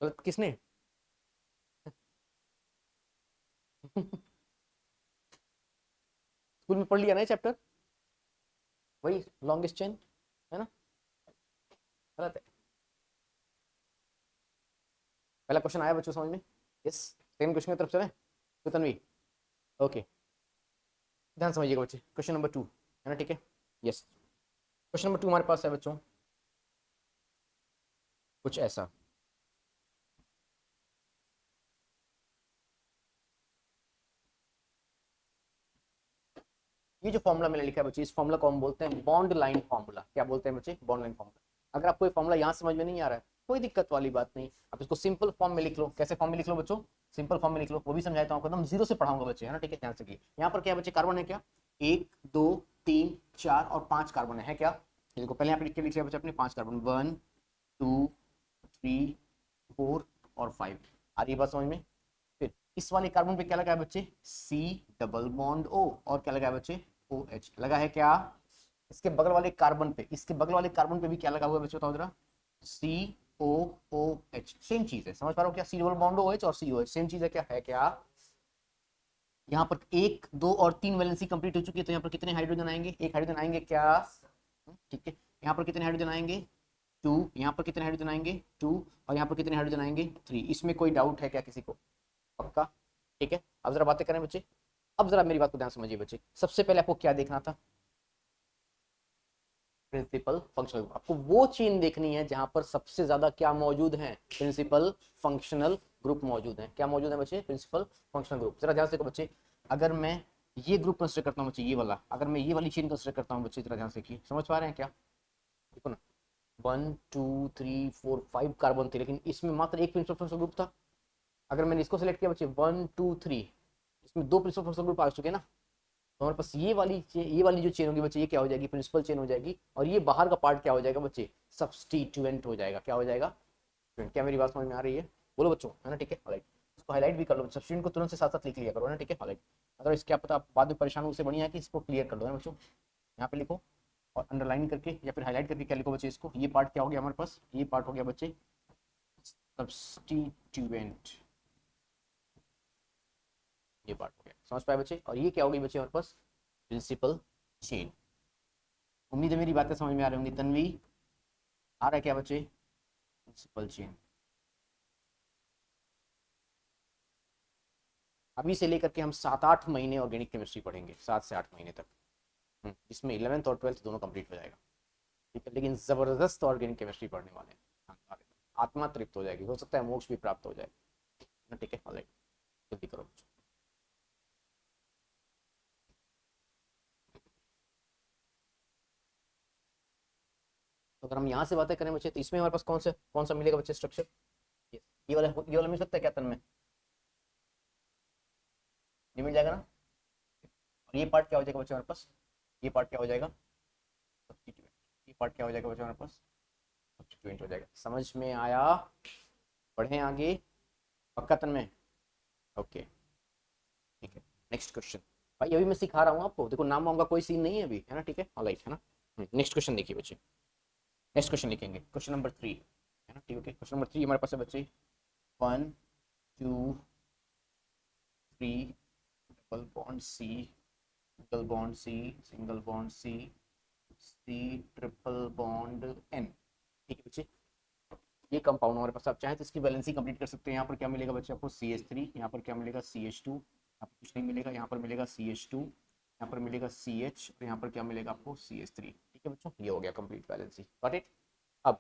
[SPEAKER 1] गलत किसने? स्कूल में पढ़ लिया ना ये चैप्टर, वही लॉन्गेस्ट चेन है ना। गलत है। पहला क्वेश्चन आया बच्चों समझ में? यस। सेकंड क्वेश्चन की तरफ चले तो तन्वी। ओके, ध्यान समझिएगा बच्चे, क्वेश्चन नंबर 2 है ना, ठीक है। यस, क्वेश्चन नंबर 2 हमारे पास है बच्चों कुछ ऐसा। ये जो फॉर्मूला मैंने लिखा है बच्चे, इस फॉर्मूला को हम बोलते हैं बॉन्ड लाइन फॉर्मूला। क्या बोलते हैं बच्चे? Bond line formula. अगर आपको ये फॉर्मूला यहाँ समझ में नहीं आ रहा है, कोई दिक्कत वाली बात नहीं, आप इसको सिंपल फॉर्म में लिख लो। कैसे फॉर्म में लिख लो बच्चों? सिंपल फॉर्म में लिख लो, वो भी समझाता हूँ आपको, एकदम जीरो से पढ़ाऊंगा बच्चे, है ना, ठीक है। ध्यान से की, यहाँ पर क्या है बच्चे, कार्बन है क्या, 1 2 3 4 और 5 कार्बन है क्या? ये देखो, पहले यहाँ पे लिख लिया बच्चे अपने 5 कार्बन, 1 2 3 4 और 5। आ रही है बात समझ में? फिर इस वाले कार्बन पे क्या लगा है बच्चे, सी डबल बॉन्ड ओ, और क्या लगा है बच्चे, ओ एच लगा है क्या? इसके बगल वाले कार्बन पे, इसके बगल वाले कार्बन पे भी क्या लगा हुआ है बच्चे, बताओ जरा। सी ओ ओ एच, सेम चीज है, समझ पा रहे हो क्या? C double bond O H और सी ओ एच सेम चीज है क्या, है क्या? यहाँ पर 1 2 और 3 वैलेंसी कंप्लीट हो चुकी है, तो यहाँ पर कितने हाइड्रोजन आएंगे, एक हाइड्रोजन आएंगे क्या? ठीक है। यहाँ पर कितने हाइड्रोजन आएंगे, 2। यहाँ पर कितने हाइड्रोजन आएंगे, 2। और यहाँ पर कितने हाइड्रोजन आएंगे, 3। इसमें कोई डाउट है क्या किसी को? पक्का? ठीक है। अब जरा बातें करें बच्चे। अब जरा मेरी बात को ध्यान समझिए बच्चे, सबसे पहले आपको क्या देखना था, प्रिंसिपल फंक्शनल ग्रुप। आपको वो चेन देखनी है जहां पर सबसे ज्यादा क्या मौजूद है, प्रिंसिपल फंक्शनल ग्रुप मौजूद है। क्या मौजूद है बच्चे? Principal functional group. जरा ध्यान से देखो बच्चे, अगर मैं ये ग्रुप कंसिडर करता हूँ बच्चे, ये वाला, अगर मैं ये वाली चेन कंसिडर करता हूँ बच्चे, जरा ध्यान से देखिए, समझ पा रहे हैं क्या? देखो ना, 1 2 3 4 5 कार्बन थे, लेकिन इसमें मात्र एक प्रिंसिपल फंक्शनल ग्रुप था। अगर मैंने इसको सिलेक्ट किया बच्चे 1 2 3, इसमें दो प्रिंसिपल फंक्शनल ग्रुप आ चुके हैं ना, तो हमारे पास ये वाली जो चेन होगी बच्चे, ये क्या हो जाएगी, प्रिंसिपल चेन हो जाएगी। और ये बाहर का पार्ट क्या हो जाएगा बच्चे, सब्सटीट्यूएंट हो जाएगा। क्या हो जाएगा? क्या मेरी बात समझ में आ रही है? बोलो बच्चों, है ना, ठीक है। ऑलराइट, इसको हाईलाइट भी कर लो, सब्सटीट्यूएंट को तुरंत से साथ साथ लिख लिया करो, है ना, ठीक है। ऑलराइट, अगर इसके क्या पता आप बाद में परेशान हो, उससे बढ़िया है कि इसको क्लियर कर दो, है ना बच्चों। यहाँ पे लिखो और अंडरलाइन करके या फिर हाईलाइट करके क्या लिखो बच्चे, इसको, ये पार्ट क्या हो गया हमारे पास, ये पार्ट हो गया बच्चे सब्सटीट्यूएंट, ये पार्ट हो गया, समझ पाए बच्चे। और ये क्या हो गई बच्चे हमारे पास, प्रिंसिपल चेन। उम्मीद है मेरी बातें समझ में आ रही होंगी। तन्वी, आ रहा है क्या बच्चे, प्रिंसिपल चेन। अभी से लेकर के हम 7 8 महीने ऑर्गेनिक केमिस्ट्री पढ़ेंगे, 7 से 8 महीने तक, जिसमें 11th और 12th दोनों कंप्लीट हो जाएगा, ठीक है। लेकिन जबरदस्त ऑर्गेनिक केमिस्ट्री पढ़ने वाले हैं, आत्मा तृप्त हो जाएगी, हो सकता है मोक्ष भी प्राप्त हो जाए, ठीक है। ऑलराइट, जल्दी करो। तो अगर हम यहाँ से बातें करें बच्चे, तो इसमें हमारे पास कौन सा मिलेगा बच्चे स्ट्रक्चर, ये वाला मिल सकता है क्या तन में, नहीं मिल जाएगा ना। और ये पार्ट क्या हो जाएगा बच्चे हमारे पास, ये पार्ट क्या हो जाएगा, सब्स्टिट्यूएंट। ये पार्ट क्या हो जाएगा बच्चे हमारे पास, सब्स्टिट्यूएंट हो जाएगा। समझ में आया? बढ़े आगे, पक्का तन में? ओके, ठीक है। नेक्स्ट क्वेश्चन, भाई अभी मैं सिखा रहा हूँ आपको, देखो नाम वाम का कोई सीन नहीं है अभी, है ना, ठीक है। ऑलराइट, है ना। नेक्स्ट क्वेश्चन देखिए बच्चे, नेक्स्ट क्वेश्चन लिखेंगे, क्वेश्चन नंबर 3, है ना, ठीक है। क्वेश्चन नंबर 3 हमारे पास है बच्चे, 1 2 3 double bond C, single bond C, single bond C, C triple bond N, ठीक है बच्चे। ये कंपाउंड हमारे पास, आप चाहें तो इसकी बैलेंसिंग कंप्लीट कर सकते हैं। यहाँ पर क्या मिलेगा बच्चे आपको, CH3, यहाँ पर क्या मिलेगा, CH2, यहाँ पर कुछ नहीं मिलेगा, यहाँ पर मिलेगा CH2, यहाँ पर मिलेगा CH, और यहाँ पर क्या मिलेगा आपको, CH3, ठीक है बच्चों। ये हो गया कंप्लीट बैलेंसिंग, गॉट इट। अब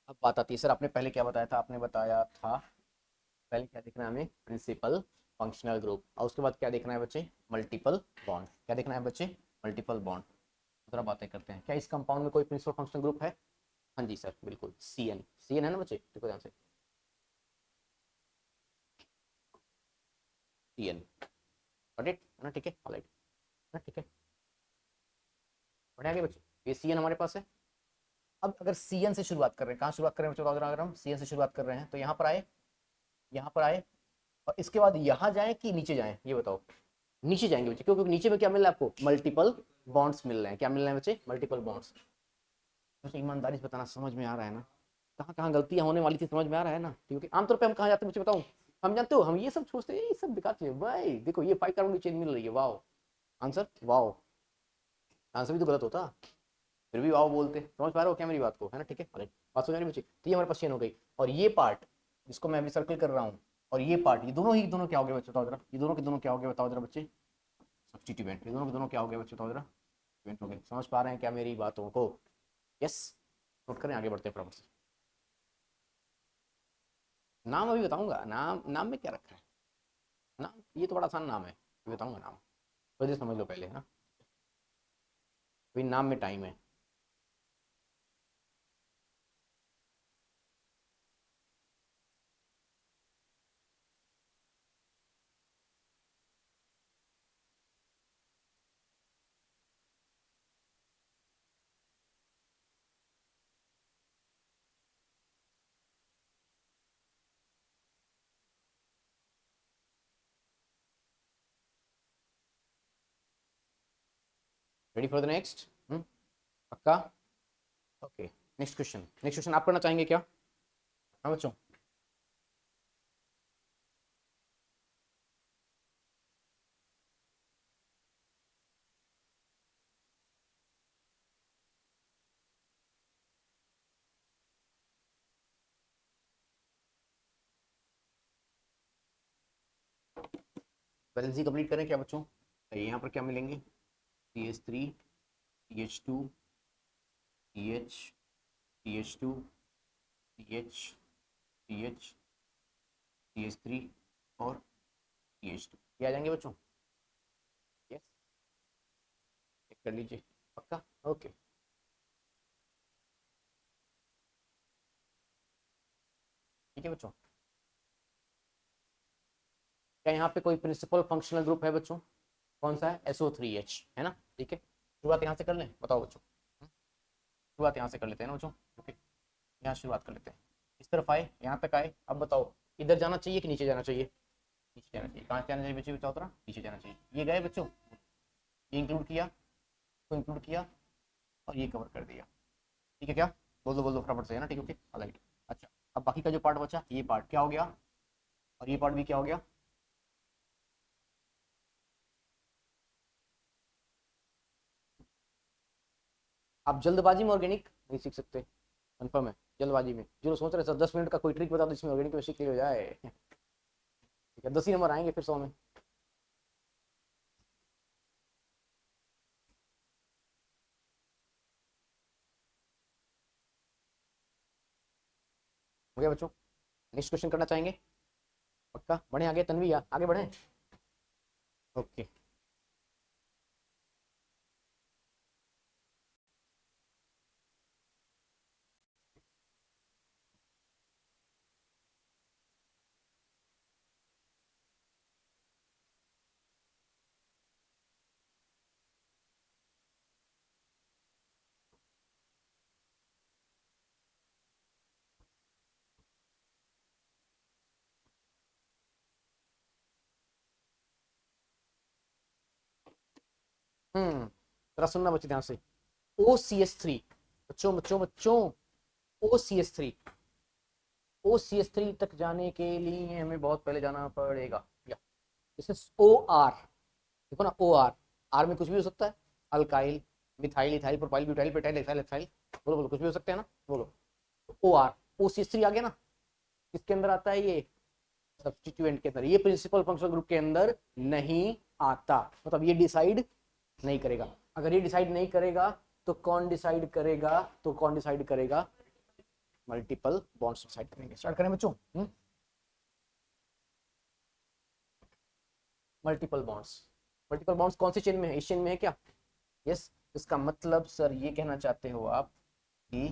[SPEAKER 1] अब बात आती है, सर आपने पहले क्या बताया था, आपने बताया था पहले क्या देखना है हमें, प्रिंसिपल फंक्शनल ग्रुप, और उसके बाद क्या देखना है बच्चे, मल्टीपल बॉन्ड। क्या देखना है बच्चे, मल्टीपल बॉन्ड। जरा बातें करते हैं, क्या इस कंपाउंड में कोई प्रिंसिपल फंक्शनल ग्रुप है? हाँ जी सर, बिल्कुल, CN है ना बच्चे, देखो ध्यान से, CN, गॉट इट, है ना, ठीक है। ऑलराइट, ना, ठीक है, बढ़िया आगे बच्चे, ये CN हमारे पास है। अब अगर CN से शुरुआत कर रहे हैं, कहाँ शुरुआत कर रहे हैं बच्चों, अगर हम CN से शुरुआत कर रहे हैं तो यहाँ पर आए, यहाँ पर आए और इसके बाद यहाँ जाए कि नीचे जाए, ये बताओ। नीचे जाएंगे बच्चे, क्यों? क्योंकि नीचे में क्या मिल रहा है आपको? मल्टीपल बॉन्ड्स मिल रहे हैं। क्या मिल रहे हैं बच्चे? Multiple bonds. तो ईमानदारी से बताना, समझ में आ रहा है ना? कहाँ कहाँ गलतियां होने वाली थी, समझ में आ रहा है ना? क्योंकि आमतौर पे हम कहाँ जाते हैं बच्चे, बताऊँ? हम जानते हो, हम ये सब सोचते हैं, ये सब बेकार चीज है भाई। देखो ये 5 कार्बन की चेन मिल रही है, वाओ। Answer wow. आंसर भी तो गलत होता, फिर भी वाओ बोलते। समझ पा रहे हो क्या मेरी बात को? है ना? ठीक है, बात समझ रही बच्चे? तो ये हमारे पास चेन हो गई। और ये पार्ट जिसको मैं अभी सर्कल कर रहा हूँ, और ये पार्ट, ये दोनों ही दोनों क्या हो गए बच्चे, बताओ जरा? ये दोनों के दोनों क्या हो गए, बताओ जरा बच्चे? सब्स्टिट्यूएंट। ये दोनों के दोनों क्या हो गए बच्चे, बताओ जरा? हो गए। समझ पा रहे हैं क्या मेरी बातों को? यस। नोट करें, आगे बढ़ते हैं फटाफट से। नाम अभी बताऊंगा। नाम, नाम में क्या रखा है? नाम ये तो बड़ा आसान नाम है, अभी बताऊंगा नाम। तो ये समझ लो पहले ना, अभी नाम में टाइम है। Ready for the next? पक्का? Okay. Next question, next question आप करना चाहेंगे क्या? हाँ बच्चों। बैलेंस कंप्लीट करें क्या बच्चों? यहाँ पर क्या मिलेंगे? CH3, CH2, CH, CH2, CH, CH, CH3 और CH2, ये आ जाएंगे बच्चों? यस, चेक कर लीजिए। पक्का? ओके। ठीक है बच्चों, क्या यहाँ पे कोई प्रिंसिपल फंक्शनल ग्रुप है बच्चों? कौन सा है? SO3H, है ना? ठीक है, शुरुआत यहाँ से कर लें, बताओ बच्चों। शुरुआत यहाँ से कर लेते हैं ना बच्चों, ओके। यहाँ शुरुआत कर लेते हैं, इस तरफ आए, यहाँ तक आए। अब बताओ, इधर जाना चाहिए कि नीचे जाना चाहिए? नीचे जाना चाहिए। कहाँ जाना चाहिए बच्चे, बताओ तरह? नीचे जाना चाहिए। ये गए बच्चों, ये इंक्लूड किया, तो इंक्लूड किया, और ये कवर कर दिया। ठीक है क्या? बोल दो फटाफट से, है ना? ठीक है, ओके, राइट। अच्छा, अब बाकी का जो पार्ट बचा, ये पार्ट क्या हो गया, और ये पार्ट भी क्या हो गया? आप जल्दबाजी में ऑर्गेनिक नहीं सीख सकते, कंफर्म है। जल्दबाजी में जो लोग सोच रहे सर 10 मिनट का कोई ट्रिक बता दो जिसमें ऑर्गेनिक में सीख हो जाए, ठीक है, 10 ही नंबर आएंगे फिर 100 में। हो गया बच्चों? नेक्स्ट क्वेश्चन करना चाहेंगे? पक्का? बढ़े आगे तन्वी, आगे बढ़े। ओके। जरा सुनना बच्चे ध्यान से। OCH3, बच्चों बच्चों बच्चों, OCH3, OCH3 तक जाने के लिए हमें बहुत पहले जाना पड़ेगा। या इसे OR, देखो ना, OR, आर में कुछ भी हो सकता है। Alkyl, methyl, ethyl, propyl, butyl, pentyl, ethyl, ethyl, बोलो बोलो, कुछ भी हो सकते हैं ना? बोलो। OR, OCH3 आ गया ना? किसके अंदर आता है ये? सब्स्टिट्यूएंट के अंदर। ये प्रिंसिपल फंक्शनल ग्रुप के अंदर नहीं आता, मतलब ये डिसाइड नहीं करेगा। अगर ये डिसाइड नहीं करेगा तो कौन डिसाइड करेगा? तो कौन डिसाइड करेगा? मल्टीपल बॉन्ड्स डिसाइड करेंगे। स्टार्ट करें बच्चों? मल्टीपल बॉन्ड्स, मल्टीपल बॉन्ड्स कौन सी चेन में है? इस चेन में है क्या? यस। इसका मतलब सर ये कहना चाहते हो आप कि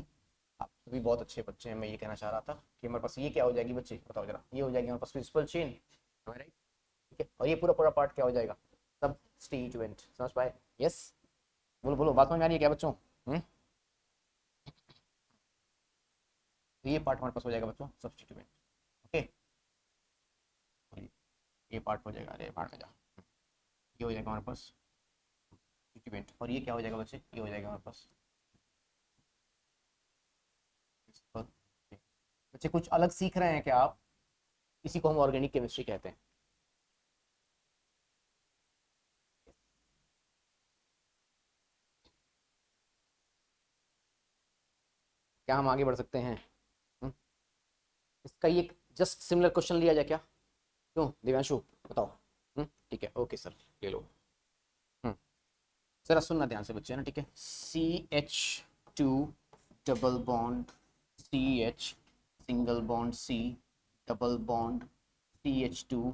[SPEAKER 1] आप सभी बहुत अच्छे बच्चे हैं। मैं ये कहना चाह रहा था कि हमारे पास ये क्या हो जाएगी बच्चे, बताओ जरा? ये हो जाएगी हमारे पास प्रिंसिपल चेन, राइट? ठीक है, और ये पूरा पूरा पार्ट क्या हो जाएगा? सब्स्टिट्यूएंट। समझ पाए? यस। बोलो बोलो, बात समझ में आ रही है क्या बच्चों? तो ये पार्ट हमारे पास हो जाएगा बच्चों सब्स्टिट्यूएंट। ओके। ये पार्ट हो जाएगा, अरे पार्ट में जा, ये हो जाएगा हमारे पास इवेंट, और ये क्या हो जाएगा बच्चे, ये हो जाएगा हमारे पास बच्चे। कुछ अलग सीख रहे हैं क्या आप? इसी को हम ऑर्गेनिक केमिस्ट्री कहते हैं। क्या हम आगे बढ़ सकते हैं? हम्म? इसका ये जस्ट सिमिलर क्वेश्चन लिया जाए क्या? क्यों दिव्यांशु, बताओ। ठीक है, ओके सर, ले लो। हम्म जरा सुनना ध्यान से बच्चे ना, ठीक है। CH2 double bond CH, single bond C, double bond CH2,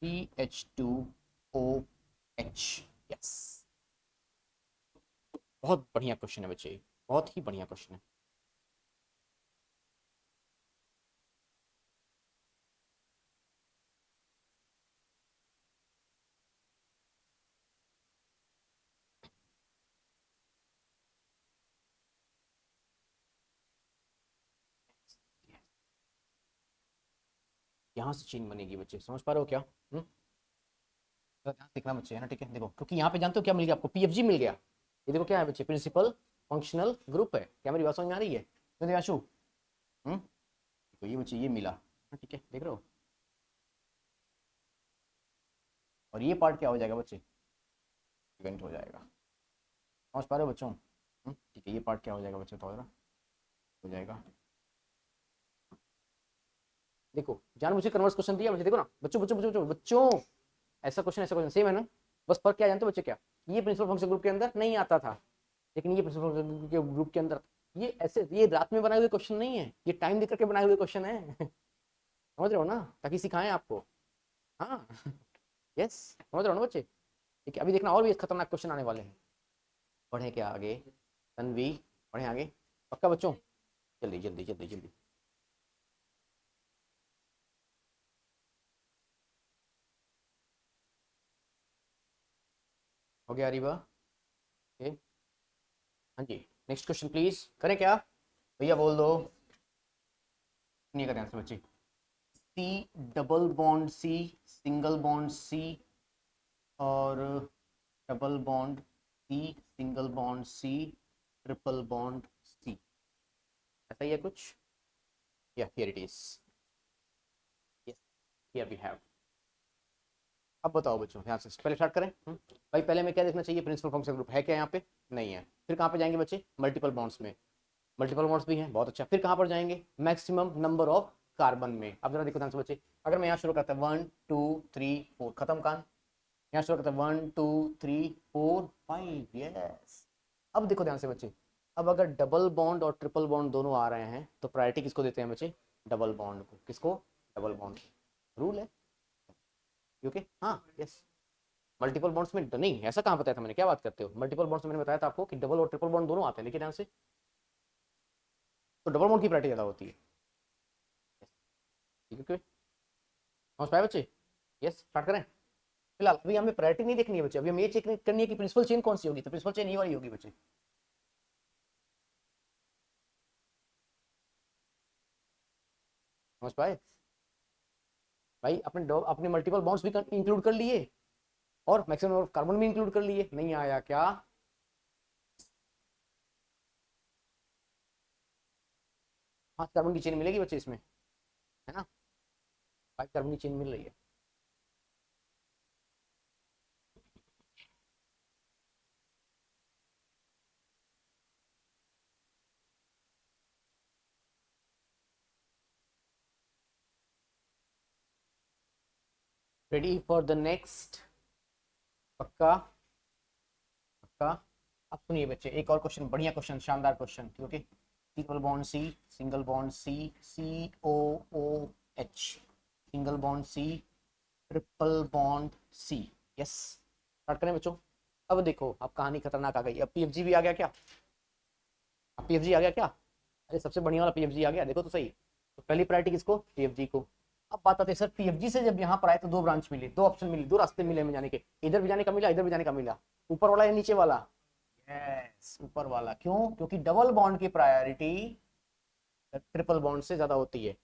[SPEAKER 1] CH2OH। Yes, बहुत बढ़िया क्वेश्चन है बच्चे, बहुत ही बढ़िया क्वेश्चन है। यहाँ से चेन बनेगी बच्चे, समझ पा रहे हो क्या? हम्म तो ध्यान सीखना बच्चे है ना, ठीक है। देखो, क्योंकि यहाँ पे जानते हो क्या मिल गया आपको, PFG मिल गया। ये देखो क्या है बच्चे, प्रिंसिपल फंक्शनल ग्रुप है। क्या मेरी बात समझ में आ रही है? तो दिव्यांशु, तो ये बच्चे ये मिला, ठीक है, देख रहे हो। और ये पार्ट क्या हो जाएगा बच्चे, इवेंट हो जाएगा। समझ पा रहे हो बच्चों? ठीक है, ये पार्ट क्या हो जाएगा बच्चे, तो हो जाएगा। देखो, जान मुझे कन्वर्स क्वेश्चन दिया मुझे, देखो ना बच्चों बच्चों बच्चों बच्चों बच्चों, ऐसा क्वेश्चन सेम है ना। बस फर्क क्या जानते हो बच्चे, क्या ये प्रिंसिपल फंक्शन ग्रुप के अंदर नहीं आता था, लेकिन ये प्रिंसिपल फंक्शन के ग्रुप के अंदर। ये ऐसे, ये रात में बनाए हुए क्वेश्चन नहीं है, ये टाइम देकर के बनाए हुए क्वेश्चन है। समझ रहे हो ना, ताकि सिखाएं आपको। हाँ। यस, समझ रहे हो ना बच्चे? ठीक है, अभी देखना और भी खतरनाक क्वेश्चन आने वाले हैं। पढ़े क्या आगे, तन्वी, पढ़े आगे, पक्का बच्चों? जल्दी जल्दी जल्दी जल्दी। हो गया अरीबा? ओके, हाँ जी। नेक्स्ट क्वेश्चन प्लीज, करें क्या? भैया बोल दो। नहीं का ध्यान से बच्चे। C double bond C, single bond C, और double bond C, single bond C, triple bond C, ऐसा ही है कुछ। Yeah here it is, yes, here we have. अब बताओ बच्चों, यहाँ से पहले स्टार्ट करें। भाई पहले में क्या देखना चाहिए, प्रिंसिपल फंक्शन ग्रुप है क्या यहाँ पे? नहीं है। फिर कहाँ पे जाएंगे बच्चे, मल्टीपल बॉन्ड्स में। मल्टीपल बॉन्ड्स भी हैं, बहुत अच्छा। फिर कहाँ पर जाएंगे, मैक्सिमम नंबर ऑफ कार्बन में। अब जरा देखो ध्यान से बच्चे, अगर मैं यहाँ शुरू करता हूँ 1 2 3 4, खत्म कान। यहाँ शुरू करते हैं 1 2 3 4 5, यस। अब देखो ध्यान से बच्चे, अब अगर डबल बॉन्ड और ट्रिपल बॉन्ड दोनों आ रहे हैं तो प्रायोरिटी किसको देते हैं बच्चे, डबल बॉन्ड को। किसको? Double bond. रूल है, क्योंकि हाँ यस, मल्टीपल बॉन्ड्स में नहीं, ऐसा कहाँ बताया था मैंने, क्या बात करते हो? मल्टीपल बॉन्ड्स में मैंने बताया था आपको कि डबल और ट्रिपल बॉन्ड दोनों आते हैं, लेकिन ध्यान से, तो डबल बॉन्ड की प्रायोरिटी ज़्यादा होती है। ठीक है, समझ पाए बच्चे? यस, स्टार्ट करें। फिलहाल अभी हमें प्रायोरिटी नहीं देखनी है बच्चे, अभी हमें ये चेक करनी है कि प्रिंसिपल चेन कौन सी होगी, तो प्रिंसिपल चेन ये वाली होगी बच्चे। समझ पाए? भाई अपने मल्टीपल बॉन्ड्स भी इंक्लूड कर लिए, और मैक्सिमम कार्बन भी इंक्लूड कर लिए, नहीं आया क्या? 5 कार्बन की चेन मिलेगी बच्चे इसमें, है ना? 5 कार्बन की चेन मिल रही है। Ready for the next? पक्का? पक्का? अब सुनिए बच्चे, एक और क्वेश्चन, बढ़िया क्वेश्चन, शानदार क्वेश्चन, ठीक है। Triple bond C, single bond C, COOH, single bond C, triple bond C. Yes, start करें बच्चों। अब देखो, अब कहानी खतरनाक आ गई। अब PFG भी आ गया क्या? अब PFG आ गया क्या? अरे सबसे बढ़िया वाला PFG आ गया, देखो तो सही। तो पहली प्रायोरिटी किसको, PFG को। अब बात आती है, सर PFG से जब यहाँ पर आए तो 2 ब्रांच मिली, 2 ऑप्शन मिली, 2 रास्ते मिले हमें जाने के, इधर भी जाने का मिला, इधर भी जाने का मिला। ऊपर वाला या नीचे वाला? यस, ऊपर वाला। क्यों? क्योंकि डबल बॉन्ड की प्रायोरिटी ट्रिपल बॉन्ड से ज्यादा होती है।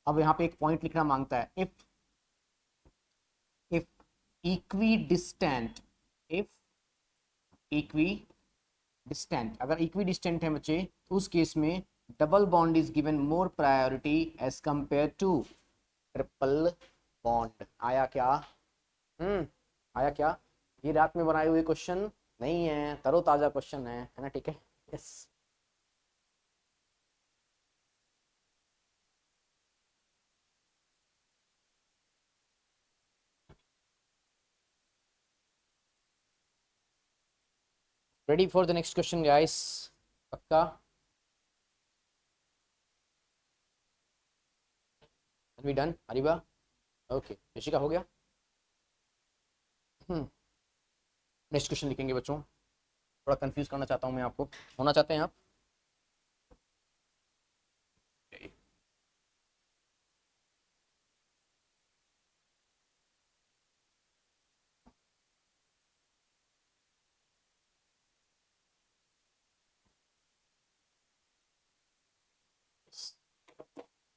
[SPEAKER 1] अब यहाँ पे एक पॉइंट लिखना मांगता है, if equidistant, if equidistant, अगर इक्वी डिस्टेंट है बच्चे तो उस केस में double bond is given more priority as compare to triple bond. आया क्या? हम्म, आया क्या? ये रात में बनाए हुए क्वेश्चन नहीं है, तरोताजा क्वेश्चन है ना, ठीक है। Yes, ready for the next question guys? पक्का? Be done Areeba? Okay, Rishika हो गया। नेक्स्ट क्वेश्चन लिखेंगे बच्चों, थोड़ा कंफ्यूज करना चाहता हूँ मैं आपको, होना चाहते हैं आप?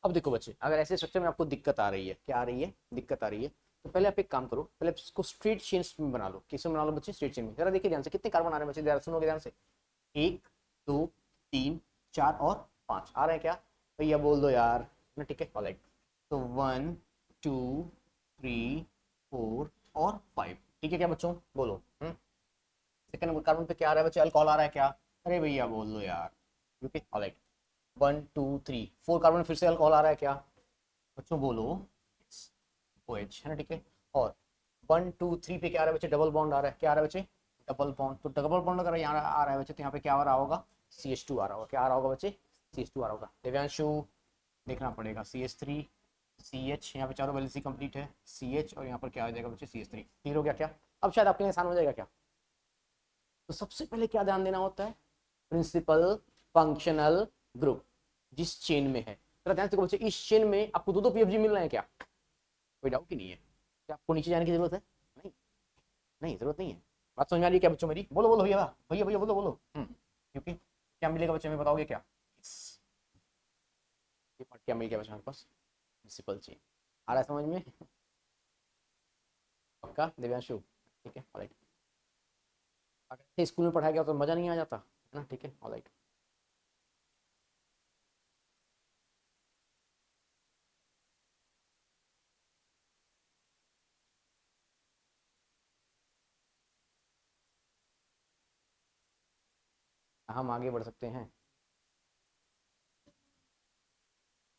[SPEAKER 1] अब देखो बच्चे, अगर ऐसे स्ट्रक्चर में आपको दिक्कत आ रही है, क्या आ रही है, दिक्कत आ रही है, तो पहले आप एक काम करो, पहले आप इसको स्ट्रेट चेन्स में बना लो। किसमें बना लो बच्चे? स्ट्रेट चेन में। जरा देखिए ध्यान से, कितने कार्बन आ रहे हैं बच्चे, जरा सुनोगे ध्यान से। एक, दो, तीन, चार और पांच आ रहे हैं क्या? भैया बोल दो यार ना, ठीक है ऑलराइट। तो वन, टू, थ्री, फोर और फाइव, ठीक है क्या बच्चों, बोलो। सेकंड कार्बन पे क्या आ रहा है बच्चे? अल्कोहल आ रहा है क्या? अरे भैया बोल दो यार, okay alright. One two three, four carbon फिर से अल्कोहल आ रहा है क्या बच्चों, बोलो। ओ एच, है ना, ठीक है। और वन टू थ्री पे क्या आ रहा है बच्चे? डबल बॉन्ड आ रहा है, क्या आ रहा है बच्चे? Double bond. तो डबल बॉन्ड अगर यहाँ आ रहा है बच्चे, तो यहाँ पे क्या आ रहा होगा? सी एच टू आ रहा होगा। क्या आ रहा होगा बच्चे? सी एच टू आ रहा होगा। दिव्यांशु, देखना पड़ेगा। C H three, C H, यहाँ पे चारों वैलेंसी कंप्लीट है, सी एच, और यहाँ पर क्या आ जाएगा बच्चे? सी एच थ्री। क्लियर हो गया क्या? अब शायद आपके लिए आसान हो जाएगा क्या? तो सबसे पहले क्या ध्यान देना होता है? प्रिंसिपल फंक्शनल ग्रुप जिस चेन में है। जरा ध्यान से बच्चे, इस चेन में आपको दो दो पीएफजी मिल रहे हैं क्या? कोई डाउट ही नहीं है। क्या आपको नीचे जाने की जरूरत है? नहीं, नहीं जरूरत नहीं है। बात समझ में आ रही है क्या बच्चों मेरी? बोलो बोलो भैया, भैया भैया बोलो बोलो। क्योंकि क्या मिलेगा बच्चे में, बताओगे क्या? Yes, ये पार्ट क्या मिल गया बच्चे हमारे पास? Principal chain. आ रहा है समझ में? पक्का दिव्यांशु? ठीक है ऑलराइट। अगर स्कूल में पढ़ाया गया तो मजा नहीं आ जाता, है ना, ठीक है ऑलराइट। हम आगे बढ़ सकते हैं।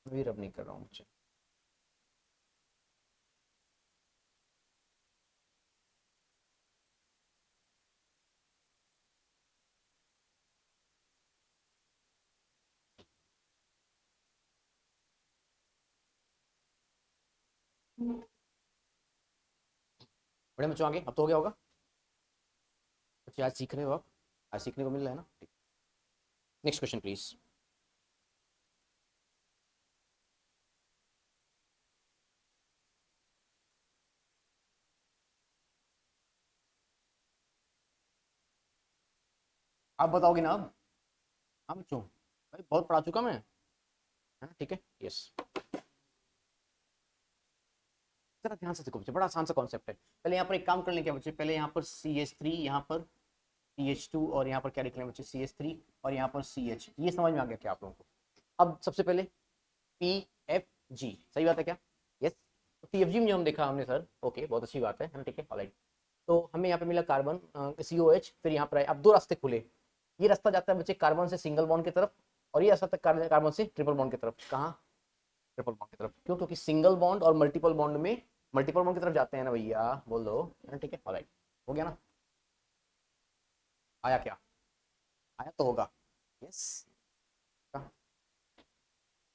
[SPEAKER 1] अभी रब नहीं कर रहा हूँ बच्चे। बड़े बच्चों आगे, अब तो हो गया होगा बच्चे, आज सीख रहे हो आप, आज सीखने को मिल रहा है ना। Next question please. आप बताओगे ना अब? हाँ बच्चों, भाई बहुत पढ़ा चुका मैं, है ना, ठीक है यस। जरा ध्यान से देखो बच्चे, बड़ा आसान सा कॉन्सेप्ट है। पहले यहाँ पर एक काम कर लें क्या बच्चे, पहले यहाँ पर सी एच थ्री, यहाँ पर सी एच टू, और यहाँ पर क्या लिख लें बच्चे? सी एच थ्री, और यहाँ पर सी एच। ये समझ में आ गया क्या आप लोगों को? अब सबसे पहले पी एफ जी, सही बात है क्या? यस। तो पी एफ जी में जो हम देखा हमने सर, ओके बहुत अच्छी बात है ना, ठीक है ऑलराइट। तो हमें यहाँ पे मिला कार्बन, सी ओ एच, फिर यहाँ पर आए, अब दो रास्ते खुले। ये रास्ता जाता है बच्चे कार्बन से सिंगल बॉन्ड की तरफ, और ये रास्ता कार्बन से ट्रिपल बॉन्ड की तरफ। कहाँ? ट्रिपल बॉन्ड की तरफ। क्यों? क्योंकि सिंगल बॉन्ड और मल्टीपल बॉन्ड में मल्टीपल बॉन्ड की तरफ जाते हैं ना भैया, बोल दो, ठीक है ऑलराइट। हो गया ना? आया क्या? आया तो होगा। यस,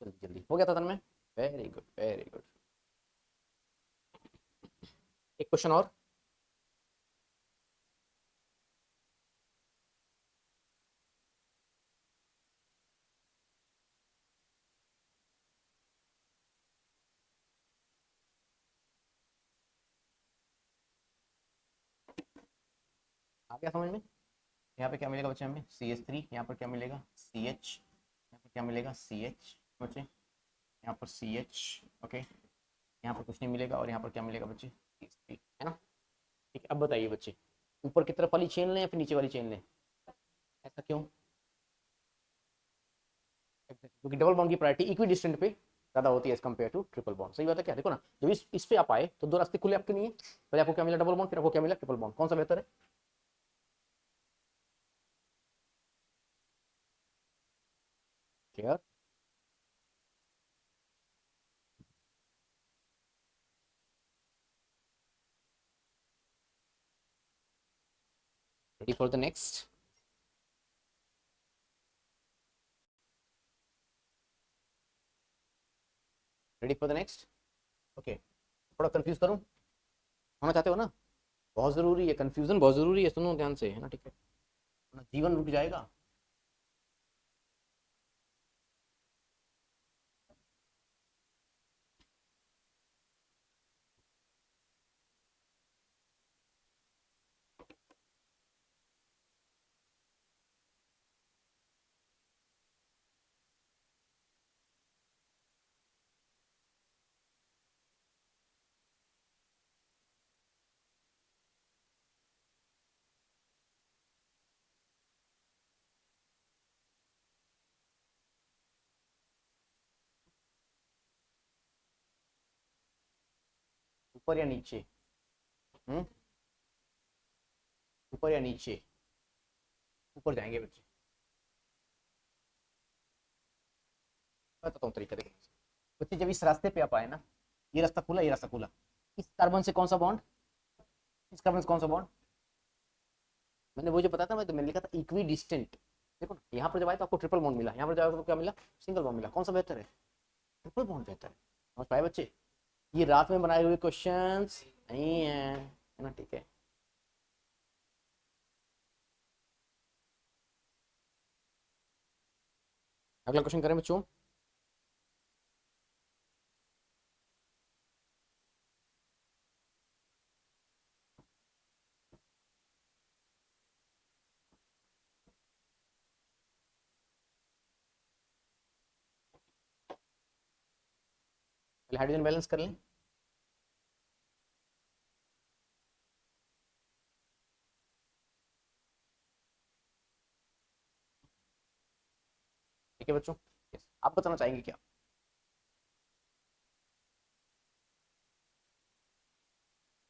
[SPEAKER 1] जल्दी जल्दी हो गया था तन में। Very good very good. एक क्वेश्चन और। आ गया समझ में? यहाँ पे क्या मिलेगा बच्चे हमें? सी एच थ्री, यहाँ पर क्या मिलेगा? सी एच, यहाँ पर क्या मिलेगा? सी एच बच्चे, यहाँ पर सी एच, ओके, यहाँ पर कुछ नहीं मिलेगा, और यहाँ पर क्या मिलेगा बच्चे? सी एच थ्री, है ना। ठीक है, अब बताइए बच्चे, ऊपर की तरफ वाली चेन लें या फिर नीचे वाली चेन लें? ऐसा क्यों? क्योंकि डबल बॉन्ड की प्रायोरिटी इक्वी डिस्टेंट पे ज्यादा होती है as compare to triple bond. सही बात है क्या? देखो ना, जब इस पे आप आए तो दो रास्ते खुले आपके लिए। पहले आपको क्या मिला? Double bond. फिर आपको क्या मिला? Triple bond. कौन सा बेहतर है? Clear? Ready for the next? Ready for the next? Okay, थोड़ा कंफ्यूज करूं? होना चाहते हो ना? बहुत जरूरी है, कंफ्यूजन बहुत जरूरी है, सुनो ध्यान से, है ना? ठीक है, वरना जीवन रुक जाएगा। ऊपर या नीचे? हम्म? ऊपर या नीचे? ऊपर जाएंगे बच्चे। मैं बताता हूँ तरीका, देखो बच्चे, जब इस रास्ते पे आप आए ना, ये रास्ता खुला, ये रास्ता खुला, इस कार्बन से कौन सा बॉन्ड? इस कार्बन से कौन सा बॉन्ड? मैंने वो जो बताया था, मैं तो मैंने लिखा था इक्वी डिस्टेंट। देखो ना, यहाँ पर जब आए तो आपको ट्रिपल बॉन्ड मिला, यहाँ पर जब आपको क्या मिला? सिंगल बॉन्ड मिला। कौन सा बेहतर है? ट्रिपल बॉन्ड बेहतर है। समझ पाए बच्चे? ये रात में बनाए हुए क्वेश्चंस नहीं है ना? ठीक है, अगला क्वेश्चन करें बच्चों। पहले हाइड्रोजन बैलेंस कर लें। ठीक है बच्चों, yes. आप बताना चाहेंगे क्या?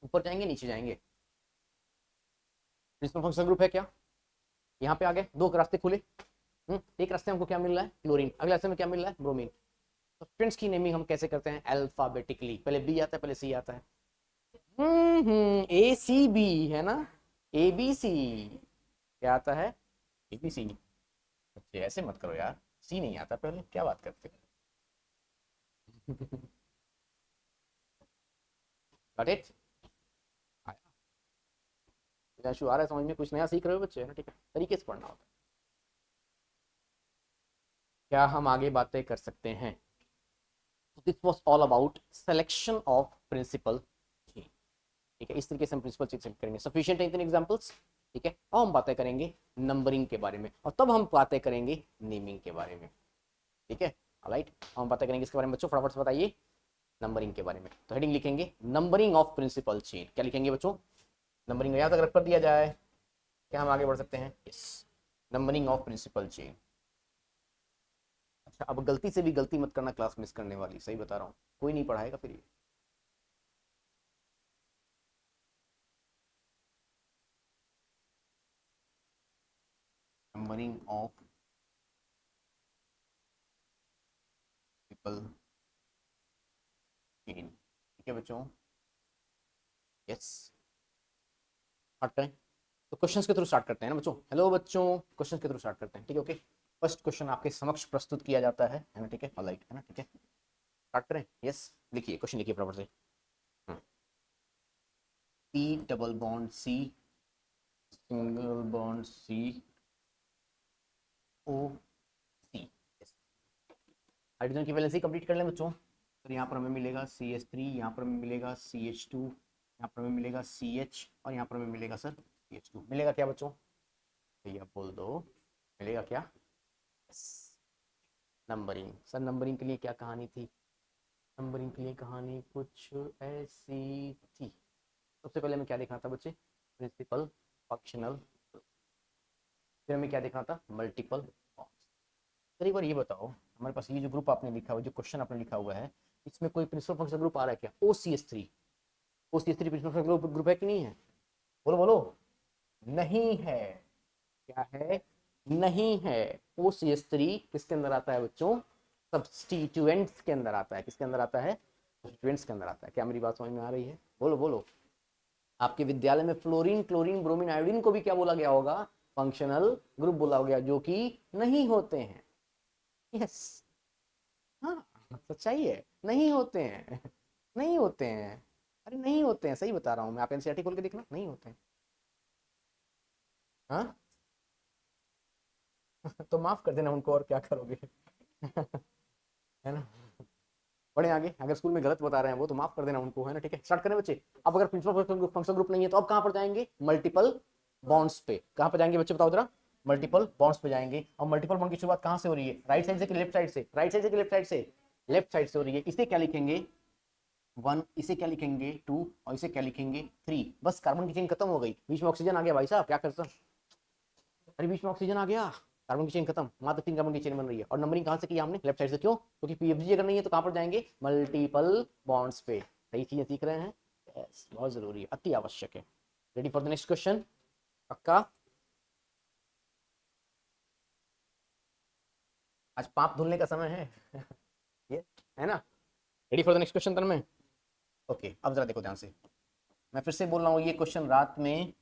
[SPEAKER 1] ऊपर जाएंगे, नीचे जाएंगे? प्रिंसिपल फंक्शनल ग्रुप है क्या? यहाँ पे आ गए, दो रास्ते खुले। एक रास्ते में हमको क्या मिल रहा है? क्लोरीन। अगले रास्ते में क्या मिल रहा है? ब्रोमीन। तो फ्रेंड्स की नेमिंग हम कैसे करते हैं? अल्फाबेटिकली। पहले बी आता है, पहले सी आता है। ए सी बी, है ना? A B C. क्या आता है? A B C. बच्चे ऐसे मत करो यार, सी नहीं आता पहले, क्या बात करते हो? Got it? आया आ रहा है समझ में? कुछ नया सीख रहे हो बच्चे, है ना? ठीक है, तरीके से पढ़ना होता है। क्या हम आगे बातें कर सकते हैं? This was all about selection of principal. ठीक है, इस तरीके से हम प्रिंसिपल चीज करेंगे। सफिशिएंट है इतने एग्जांपल्स? ठीक है, अब हम बातें करेंगे नंबरिंग के बारे में, और तब हम बातें करेंगे नेमिंग के बारे में। ठीक है, ऑलराइट, हम बातें करेंगे इसके बारे में बच्चों। फटाफट से बताइए नंबरिंग के बारे में। तो हेडिंग लिखेंगे नंबरिंग ऑफ प्रिंसिपल चेन। क्या लिखेंगे बच्चों? नंबरिंग याद अगर कर दिया जाए, क्या हम आगे बढ़ सकते हैं? Yes, numbering of principal chain. अच्छा, अब गलती से भी गलती मत करना क्लास मिस करने वाली, सही बता रहा हूँ, कोई नहीं पढ़ाएगा फिर ये। Numbering of principal chain. ठीक है बच्चों, यस, स्टार्ट करें। तो क्वेश्चंस के थ्रू स्टार्ट करते हैं ना बच्चों। हेलो बच्चों, क्वेश्चंस के थ्रू स्टार्ट करते हैं। ठीक है, ओके। फर्स्ट क्वेश्चन आपके समक्ष प्रस्तुत किया जाता है ना? ठीक है, ऑलराइट, है ना? ठीक है, स्टार्ट करें। यस, लिखिए क्वेश्चन, लिखिए प्रॉपर से। P double bond C, single bond C, O C. Hydrogen की वैलेंसी कंप्लीट कर लें बच्चों। तो यहाँ पर हमें मिलेगा CH3, यहाँ पर हमें मिलेगा CH2, यहाँ पर हमें मिलेगा CH, और यहाँ पर हमें मिलेगा सर CH2। मिलेगा क्या बच्चों? भैया बोल दो, मिलेगा क्या? नंबरिंग। सर नंबरिंग के लिए क्या कहानी थी? नंबरिंग के लिए कहानी कुछ ऐसी थी। सबसे पहले हमें क्या देखना था बच्चे, प्रिंसिपल फंक्शनल, फिर हमें क्या देखना था, मल्टीपल बॉन्ड्स। तो एक बार ये बताओ, हमारे पास ये जो ग्रुप आपने लिखा हुआ, जो क्वेश्चन आपने लिखा हुआ है, इसमें कोई प्रिंसिपल फंक्शनल ग्रुप आ रहा है क्या? OCH3, OCH3 principal functional group है कि नहीं है? बोलो बोलो। नहीं है। क्या है? नहीं है। OCH3 किसके अंदर आता है बच्चों? सब्स्टिट्यूएंट्स के अंदर आता है। किसके अंदर आता है? सब्स्टिट्यूएंट्स के अंदर आता है। क्या मेरी बात समझ में आ रही है? बोलो बोलो। आपके विद्यालय में फ्लोरीन, क्लोरीन, ब्रोमीन, आयोडीन को भी क्या बोला गया होगा? फंक्शनल ग्रुप बोला गया, जो कि नहीं होते हैं। यस। हाँ, सच्चाई है, नहीं होते हैं। नहीं होते हैं। अरे नहीं होते हैं, सही बता रहा हूँ मैं, आप एनसीईआरटी खोल के देखना, नहीं होते हैं। हाँ। तो माफ कर देना उनको, और क्या करोगे? है ना? बढ़े आगे, अगर स्कूल में गलत बता रहे हैं वो तो माफ कर देना उनको, है ना? ठीक है, स्टार्ट करें बच्चे। अब अगर प्रिंसिपल फंक्शनल ग्रुप नहीं है तो अब कहाँ पर जाएंगे? मल्टीपल बॉन्ड्स पे। कहाँ पे जाएंगे बच्चे, बताओ जरा? मल्टीपल बॉन्ड्स पे जाएंगे। और मल्टीपल बॉन्ड की शुरुआत कहाँ से हो रही है? राइट साइड से कि लेफ्ट साइड से? राइट साइड से कि लेफ्ट साइड से? लेफ्ट साइड से हो रही है। इसे क्या लिखेंगे? 1, इसे क्या लिखेंगे? 2, और इसे क्या लिखेंगे? 3। बस कार्बन की चेन खत्म हो गई, बीच में ऑक्सीजन आ गया भाई साहब, क्या करता? अरे बीच में ऑक्सीजन आ गया, कार्बन की चेन खत्म, मात्र 3 कार्बन की चेन बन रही है। और नंबरिंग कहाँ से किया हमने? लेफ्ट साइड से। क्यों? क्योंकि पीएफजी अगर नहीं है तो कहाँ पर जाएंगे? मल्टीपल बॉन्ड्स पे। सही चीजें सीख रहे हैं? यस, बहुत जरूरी है, अति आवश्यक है। Ready for the next question? पक्का? आज पाप धुलने का समय है। ये है ना? Ready for the next question तन में? ओके, अब जरा देखो ध्यान से। मैं फिर से बोल रहा हूँ, ये क्वेश्चन रात में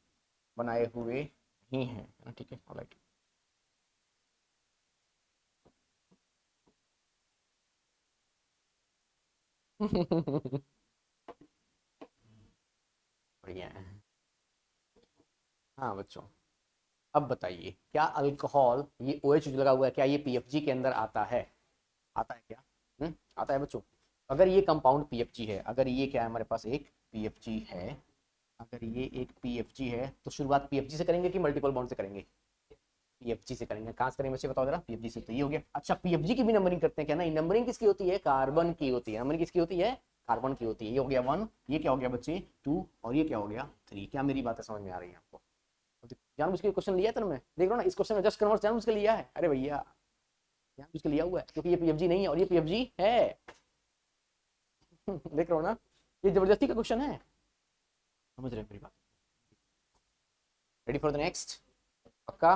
[SPEAKER 1] बनाए हुए ही हैं, ठीक है? ऑलराइट। बढ़िया है। हाँ बच्चों, अब बताइए, क्या अल्कोहल, ये OH जो लगा हुआ है, क्या ये PFG के अंदर आता है? आता है क्या? आता है बच्चों। अगर ये कंपाउंड PFG है, अगर ये क्या है, हमारे पास एक PFG है, अगर ये एक PFG है, तो शुरुआत PFG से करेंगे कि मल्टीपल बॉन्ड से करेंगे? PFG से करेंगे। कहाँ से करेंगे बच्चे, बताओ जरा? PFG से। तो ये हो गया। अच्छा, PFG की भी नंबरिंग करते हैं क्या? नहीं, नंबरिंग किसकी होती है? कार्बन की होती है। नंबरिंग किसकी होती है? कार्बन की होती है। ये हो गया 1, ये क्या हो गया बच्चे? 2, और ये क्या हो गया? 3। क्या मेरी बातें समझ में आ रही है आपको? जानबूझ के क्वेश्चन लिया था ना मैं, देख रहा हूँ ना, इस क्वेश्चन में जस्ट कन्वर्स जानबूझ के लिया है। अरे भैया, जानबूझ के लिया हुआ है, क्योंकि ये PFG नहीं है और ये PFG है। देख रहा हूँ ना, ये जबरदस्ती का क्वेश्चन है। समझ रहे हैं मेरी बात? Ready for the next? पक्का?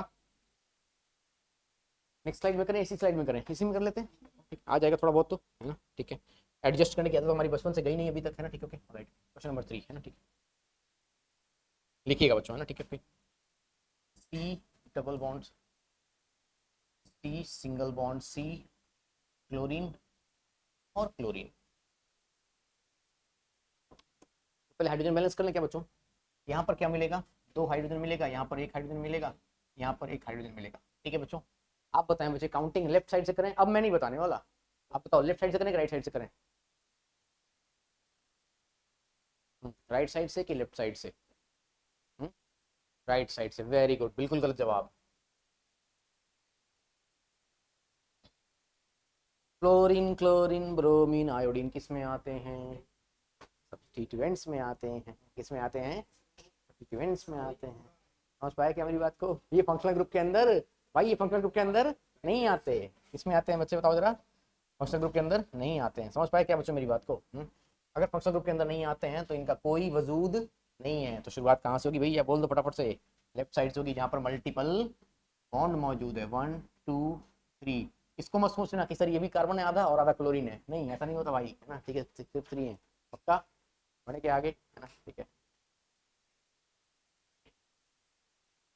[SPEAKER 1] नेक्स्ट स्लाइड में करें, इसी स्लाइड में करें? इसी में कर लेते हैं, ठीक आ जाएगा थोड़ा बहुत तो, है ना? ठीक है, एडजस्ट करने की आदत तो हमारी बचपन से गई नहीं अभी तक, है ना? ठीक है, ओके राइट। क्वेश्चन नंबर 3, है ना? ठीक है, लिखिएगा बच्चों, है ना? ठीक है, C double bond, C single bond, C chlorine और क्लोरीन। पहले हाइड्रोजन बैलेंस कर लें क्या बच्चों? यहाँ पर क्या मिलेगा? 2 हाइड्रोजन मिलेगा, यहाँ पर 1 हाइड्रोजन मिलेगा, यहाँ पर 1 हाइड्रोजन मिलेगा। ठीक है बच्चों, आप बताएं बच्चे, काउंटिंग लेफ्ट साइड से करें? अब मैं नहीं बताने वाला, आप बताओ लेफ्ट साइड से करें कि राइट साइड से करें? राइट साइड से कि लेफ्ट साइड से? राइट साइड से, वेरी गुड, बिल्कुल गलत जवाब। क्लोरीन, क्लोरीन, ब्रोमीन, आयोडीन किस में आते हैं? सब्स्टिट्यूएंट्स में आते हैं। किस में आते हैं? सब्स्टिट्यूएंट्स में आते हैं। समझ पाया क्या मेरी बात को? ये फंक्शनल ग्रुप के अंदर, भाई ये फंक्शनल ग्रुप के अंदर नहीं आते। इसमें आते हैं बच्चे, बताओ जरा? फंक्शनल ग्रुप के अंदर नहीं आते हैं। समझ पाए क्या बच्चों मेरी बात को? अगर फंक्शनल ग्रुप के अंदर नहीं आते हैं तो इनका कोई वजूद नहीं है। तो शुरुआत कहाँ से होगी भैया, बोल दो फटाफट से? लेफ्ट साइड से होगी, जहाँ पर मल्टीपल बॉन्ड मौजूद है, 1, 2, 3। इसको मत सोचना कि सर ये भी कार्बन है आधा और आधा क्लोरीन है, नहीं ऐसा नहीं होता भाई, है ना? ठीक है, सिर्फ 3 है। पक्का? बढ़े के आगे, है ना? ठीक है,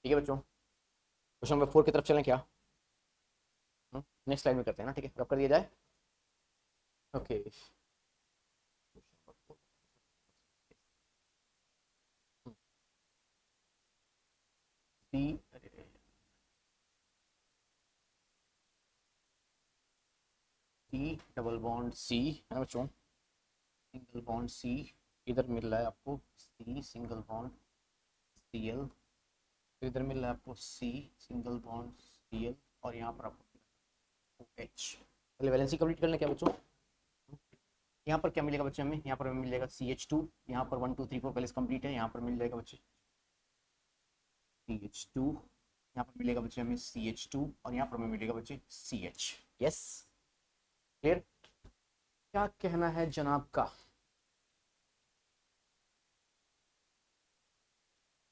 [SPEAKER 1] ठीक है बच्चों, क्वेश्चन नंबर 4 की तरफ चलें क्या? नेक्स्ट स्लाइड में करते हैं ना, ठीक है, रब कर दिया जाए। ओके, सी, सी डबल बॉन्ड सी, है ना बच्चों? सिंगल बॉन्ड सी, इधर मिल रहा है आपको सी सिंगल बॉन्ड Cl, फिर इधर मिल रहा है आपको सी सिंगल बॉन्ड Cl, और यहाँ पर आपको OH। पहले वैलेंसी कंप्लीट कर लें क्या बच्चों? यहाँ पर क्या मिलेगा बच्चे हमें, यहाँ पर हमें मिल जाएगा CH2, यहाँ पर 1 2 3 4 पहले से कंप्लीट है, यहाँ पर मिल जाएगा बच्चे CH2, यहाँ पर मिलेगा बच्चे हमें CH2 और यहाँ पर हमें मिलेगा बच्चे CH। Yes clear. क्या कहना है जनाब का,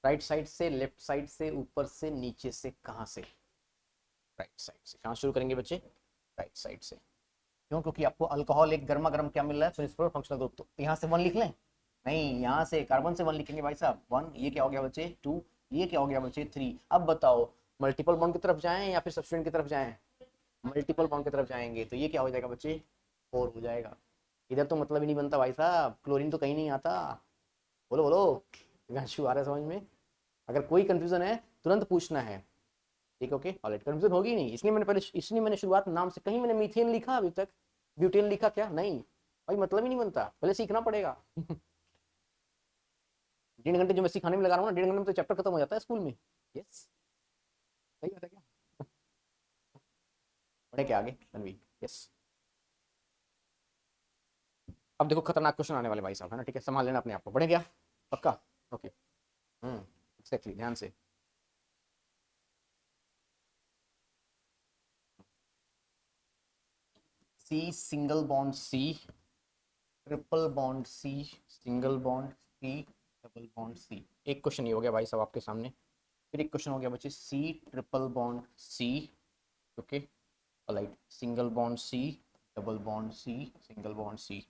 [SPEAKER 1] राइट साइड से, लेफ्ट साइड से, ऊपर से, नीचे से, कहाँ से? राइट साइड से। कहाँ शुरू करेंगे बच्चे? राइट साइड से। क्यों? क्योंकि आपको अल्कोहल एक गर्मा गर्म क्या मिल रहा है, प्रिंसिपल फंक्शनल ग्रुप। तो यहाँ से 1 लिख लें? नहीं, यहाँ से कार्बन से 1 लिखेंगे भाई साहब। 1, ये क्या हो गया बच्चे 2, ये क्या हो गया बच्चे 3। अब बताओ मल्टीपल बॉन्ड की तरफ जाएं या फिर सब्स्टिट्यूएंट की तरफ जाएं? मल्टीपल बॉन्ड की तरफ जाएंगे, तो ये क्या हो जाएगा बच्चे 4 हो जाएगा। इधर तो मतलब ही नहीं बनता भाई साहब, क्लोरीन तो कहीं नहीं आता। बोलो बोलो, गांशु आ रहा है समझ में? अगर कोई कंफ्यूजन है तुरंत पूछना है, ठीक है? ओके ऑलराइट, कंफ्यूजन होगी नहीं, इसलिए मैंने शुरुआत नाम से, कहीं मैंने मीथेन लिखा अभी तक, ब्यूटेन लिखा क्या? नहीं भाई, मतलब ही नहीं बनता, पहले सीखना पड़ेगा। 1.5 घंटे जो मैं सिखाने में लगा रहा हूँ ना, 1.5 घंटे में तो चैप्टर खत्म हो जाता है स्कूल में। यस सही बात है क्या? पढ़े क्या आगे तनवीर? यस। अब देखो खतरनाक क्वेश्चन आने वाले भाई साहब, है ना? ठीक है, संभाल लेना अपने आप को। पढ़े क्या? पक्का? ओके। एक्जैक्टली, ध्यान से। C single bond C, triple bond C, single bond C, double bond C. एक क्वेश्चन ये हो गया भाई साहब आपके सामने। फिर एक क्वेश्चन हो गया बच्चे C triple bond C, okay alright, single bond C, double bond C, single bond C.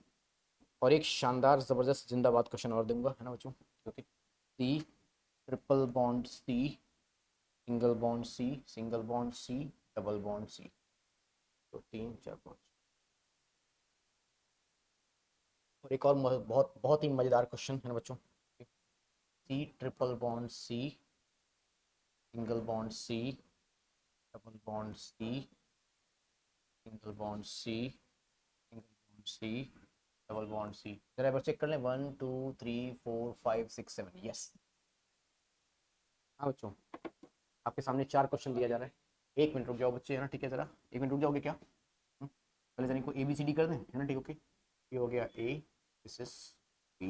[SPEAKER 1] और एक शानदार जबरदस्त जिंदाबाद क्वेश्चन और दूंगा, है ना बच्चों? Okay, C triple bond C, single bond C, single bond C, double bond C. तो 3 4 5। और एक और बहुत बहुत ही मजेदार क्वेश्चन है ना बच्चों, C triple bond C, single bond C, double bond C, single bond C, single bond C, double bond C. जरा एक बार चेक कर लें, 1 2 3 4 5 6 7। यस। हाँ बच्चों, आपके सामने 4 क्वेश्चन दिया जा रहा है। 1 मिनट रुक जाओ बच्चे, है ना? ठीक है, जरा 1 मिनट रुक जाओगे क्या? पहले जरा इनको ABCD कर दें, है ना? ठीक, ओके। ये हो गया A, दिस इज B,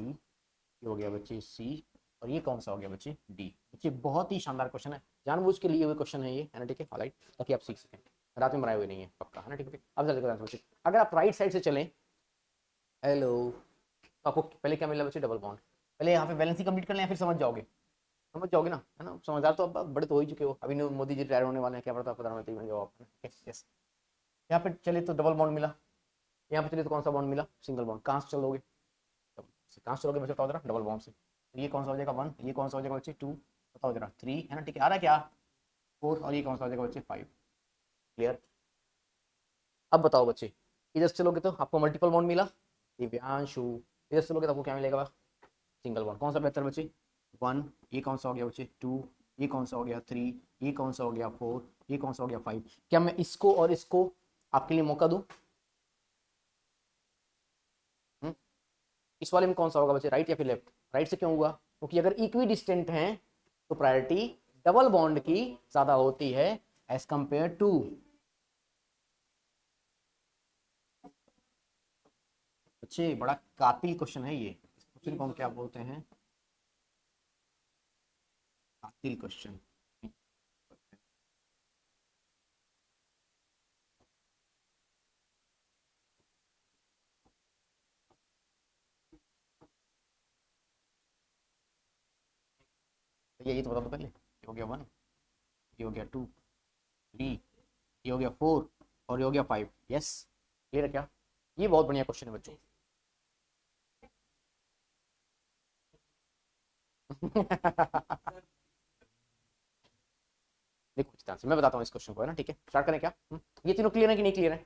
[SPEAKER 1] ये हो गया बच्चे C, और ये कौन सा हो गया बच्चे D। बच्चे बहुत ही शानदार क्वेश्चन है, जानबूझ के लिए हुए क्वेश्चन है ये, है ना? ठीक है ऑलराइट, ताकि आप सीख सकें, रात में बनाए हुए नहीं है, पक्का, है ना? ठीक है। अब जल्दी बच्चे, अगर आप राइट साइड से चलें, हेलो, तो आपको पहले क्या मिला बच्चे? Double bond. पहले यहाँ पे बैलेंस ही कंप्लीट कर लें, फिर समझ जाओगे, समझ जाओगे ना, है ना? समझदार तो अब बड़े तो हो ही चुके हो, अभी मोदी जी रिटायर होने वाले हैं, क्या पता प्रधानमंत्री बन जाओ आप। यस। यहाँ पे चले तो डबल बॉन्ड मिला, यहाँ पे चले तो कौन सा बॉन्ड मिला? Single bond. कहाँ से चलोगे? कहाँ से चलोगे बच्चे बताओ जरा? डबल बॉन्ड से। ये कौन सा हो जाएगा 1, ये कौन सा हो जाएगा बच्चे 2, बताओ जरा 3, है ना? ठीक है, आ रहा है क्या? 4, और ये कौन सा हो जाएगा बच्चे 5। क्लियर। अब बताओ बच्चे, इधर से चलोगे तो आपको मल्टीपल बॉन्ड मिला, दिव्यांशु। इधर से चलोगे तो आपको क्या मिलेगा? Single bond. कौन सा बेहतर बच्चे? 1, ये कौन सा हो गया बच्चे 2, ये कौन सा हो गया 3, ये कौन सा हो गया 4, ये कौन सा हो गया 5। क्या मैं इसको और इसको आपके लिए मौका दूं? इस वाले में कौन सा होगा बच्चे, राइट या फिर लेफ्ट? राइट से क्यों हुआ? क्योंकि अगर इक्वी डिस्टेंट हैं तो प्रायोरिटी डबल बॉन्ड की ज्यादा होती है एज कंपेयर टू। बच्चे बड़ा कातिल क्वेश्चन है ये, इस क्वेश्चन को हम क्या बोलते हैं? कातिल क्वेश्चन। ये तो बता दो पहले, ये हो गया 1, ये हो गया 2 3, ये हो गया 4, और ये हो गया 5। यस क्लियर है क्या? ये बहुत बढ़िया क्वेश्चन है बच्चों। देखो ध्यान से मैं बताता हूँ इस क्वेश्चन को, है ना? ठीक है, स्टार्ट करें क्या? ये तीनों क्लियर है कि नहीं क्लियर है?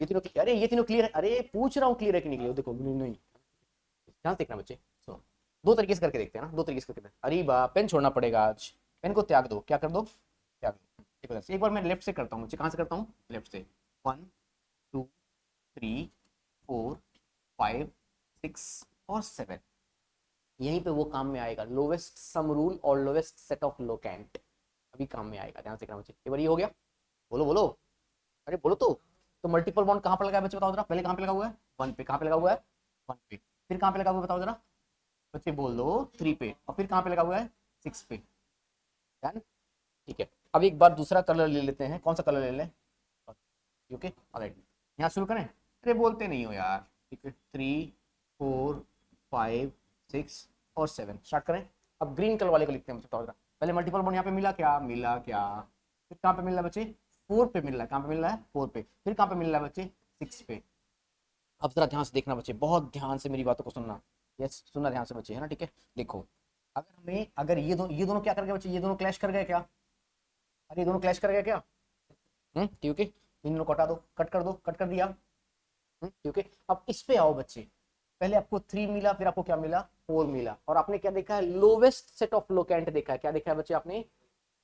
[SPEAKER 1] ये तीनों, अरे ये तीनों क्लियर है, अरे पूछ रहा हूँ क्लियर है कि नहीं क्लियर? देखो नहीं, ध्यान से देखना बच्चे, सुनो। दो तरीके से करके देखते हैं ना, दो तरीके से करके देखते हैं। अरे बा पेन छोड़ना पड़ेगा आज, पेन को त्याग दो, क्या कर दो? त्याग दो। देखो एक बार मैं लेफ्ट से करता हूँ बच्चे, कहाँ से करता हूँ? लेफ्ट से। 1 2 3 4 5 6 और 7, यहीं पे वो काम में आएगा, लोवेस्ट सम रूल और लोवेस्ट सेट ऑफ लोकेंट, अभी काम में आएगा। ध्यान से देखना बच्चे, एक बार ये हो गया, बोलो बोलो, अरे बोलो तो मल्टीपल बॉन्ड कहाँ पर लगा है बच्चे बताओ जरा? पहले कहाँ पे लगा हुआ है? 1 पे। कहाँ पे लगा हुआ है? 1 पे, फिर कहाँ पे लगा हुआ है बताओ जरा बच्चे, बोल दो 3 पे, और फिर कहाँ पे लगा हुआ है 6 पे। डन। ठीक है, अब एक बार दूसरा कलर ले लेते हैं, कौन सा कलर ले लें? ओके ऑलराइट, यहाँ शुरू करें? अरे बोलते नहीं हो यार। ठीक है, 3 4 5 6 और 7 स्टार्ट करें। अब ग्रीन कलर वाले को लिखते हैं बच्चे, पहले मल्टीपल बॉन्ड यहाँ पे मिला क्या, मिला क्या? फिर कहाँ पे मिल रहा है बच्चे? 4 पे मिल रहा है। कहाँ पे मिल रहा है? 4 पे। फिर कहाँ पे मिल रहा है बच्चे? 6 पे। अब जरा ध्यान से देखना बच्चे, बहुत ध्यान से मेरी बातों को सुनना। यस, सुनना ध्यान से बच्चे, है ना? ठीक है, देखो, अगर ये दोनों क्या कर गए बच्चे, ये दोनों क्लैश कर गए क्या? अरे ये दोनों क्लैश कर गए क्या? ठीक है, इन दोनों को हटा दो, कट कर दो, कट कर दिया। ठीक है, अब इस पे आओ बच्चे, पहले आपको 3 मिला, फिर आपको क्या मिला? 4 मिला, और आपने क्या देखा है? लोवेस्ट सेट ऑफ लोकेंट देखा है। क्या देखा है बच्चे आपने?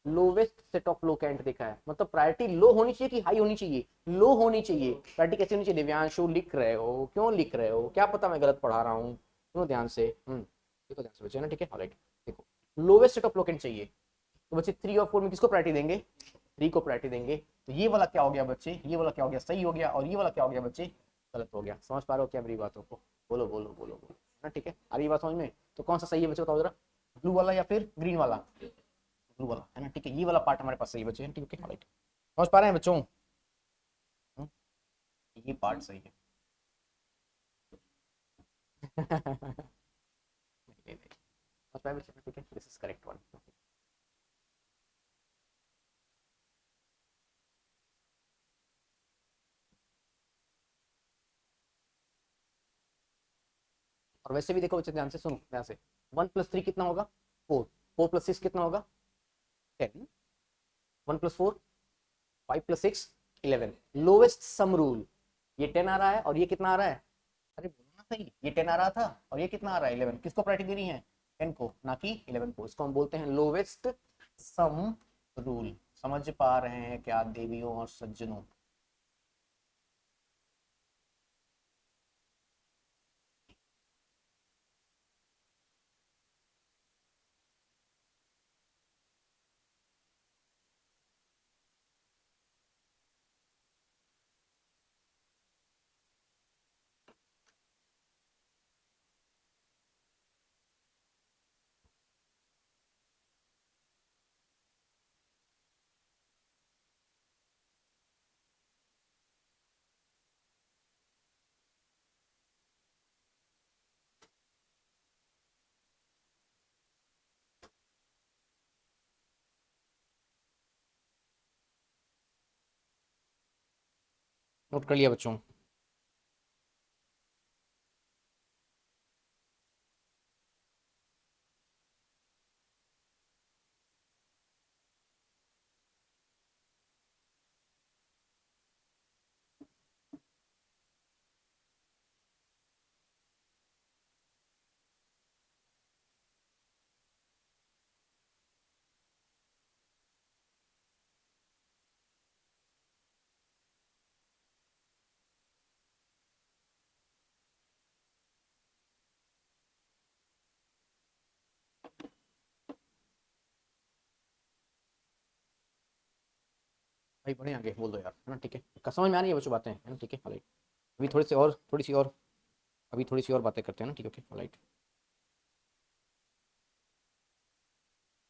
[SPEAKER 1] लोवेस्ट सेट ऑफ लोकेंट देखा है। मतलब प्रायोरिटी लो होनी चाहिए कि हाई होनी चाहिए? लो होनी चाहिए। प्रायोरिटी कैसी होनी चाहिए? दिव्यांशु लिख रहे हो, क्यों लिख रहे हो? क्या पता मैं गलत पढ़ा रहा हूँ? सुनो ध्यान से, देखो ध्यान से बच्चे, ना? ठीक है ऑलराइट, देखो, लोवेस्ट सेट ऑफ लोकेंट चाहिए, तो बच्चे 3 और 4 में किसको प्रायोरिटी देंगे? 3 को प्रायोरिटी देंगे। तो ये वाला क्या हो गया बच्चे? ये वाला क्या हो गया? सही हो गया। और ये वाला क्या हो गया बच्चे? गलत हो गया। समझ पा रहे हो क्या मेरी बातों को? बोलो बोलो बोलो बोलो, ना? ठीक है, आ रही बात समझ में? तो कौन सा सही है बच्चे, बताओ जरा, ब्लू वाला या फिर ग्रीन वाला? ब्लू वाला, है ना? ठीक है, ये वाला पार्ट हमारे पास सही बचे, ठीक है राइट। समझ पा रहे हैं बच्चों? हम्म, ये पार्ट सही है। नहीं, नहीं, नहीं। समझ पाए बच्चे? ठीक है, दिस इज करेक्ट वन। और वैसे भी देखो बच्चे, ध्यान से सुनो, ध्यान से, 1 + 3 कितना होगा? 4। 4 + 6 कितना होगा? 10। 1 + 4, 5 + 6, 11। लोवेस्ट सम रूल, ये 10 आ रहा है और ये कितना आ रहा है? अरे बोलो ना सही, ये 10 आ रहा था और ये कितना आ रहा है? 11। किसको प्रायोरिटी देनी है? 10 को, ना कि 11 को। इसको हम बोलते हैं लोवेस्ट सम रूल। समझ पा रहे हैं क्या देवियों और सज्जनों? नोट कर लिया बच्चों? भाई बड़े आगे बोल दो यार, है ना? ठीक है, समझ में आ रही है बच्चों बातें, है ना? ठीक है ऑलराइट। अभी थोड़ी सी और, अभी थोड़ी सी और बातें करते हैं ना? ठीक है, ओके ऑलराइट।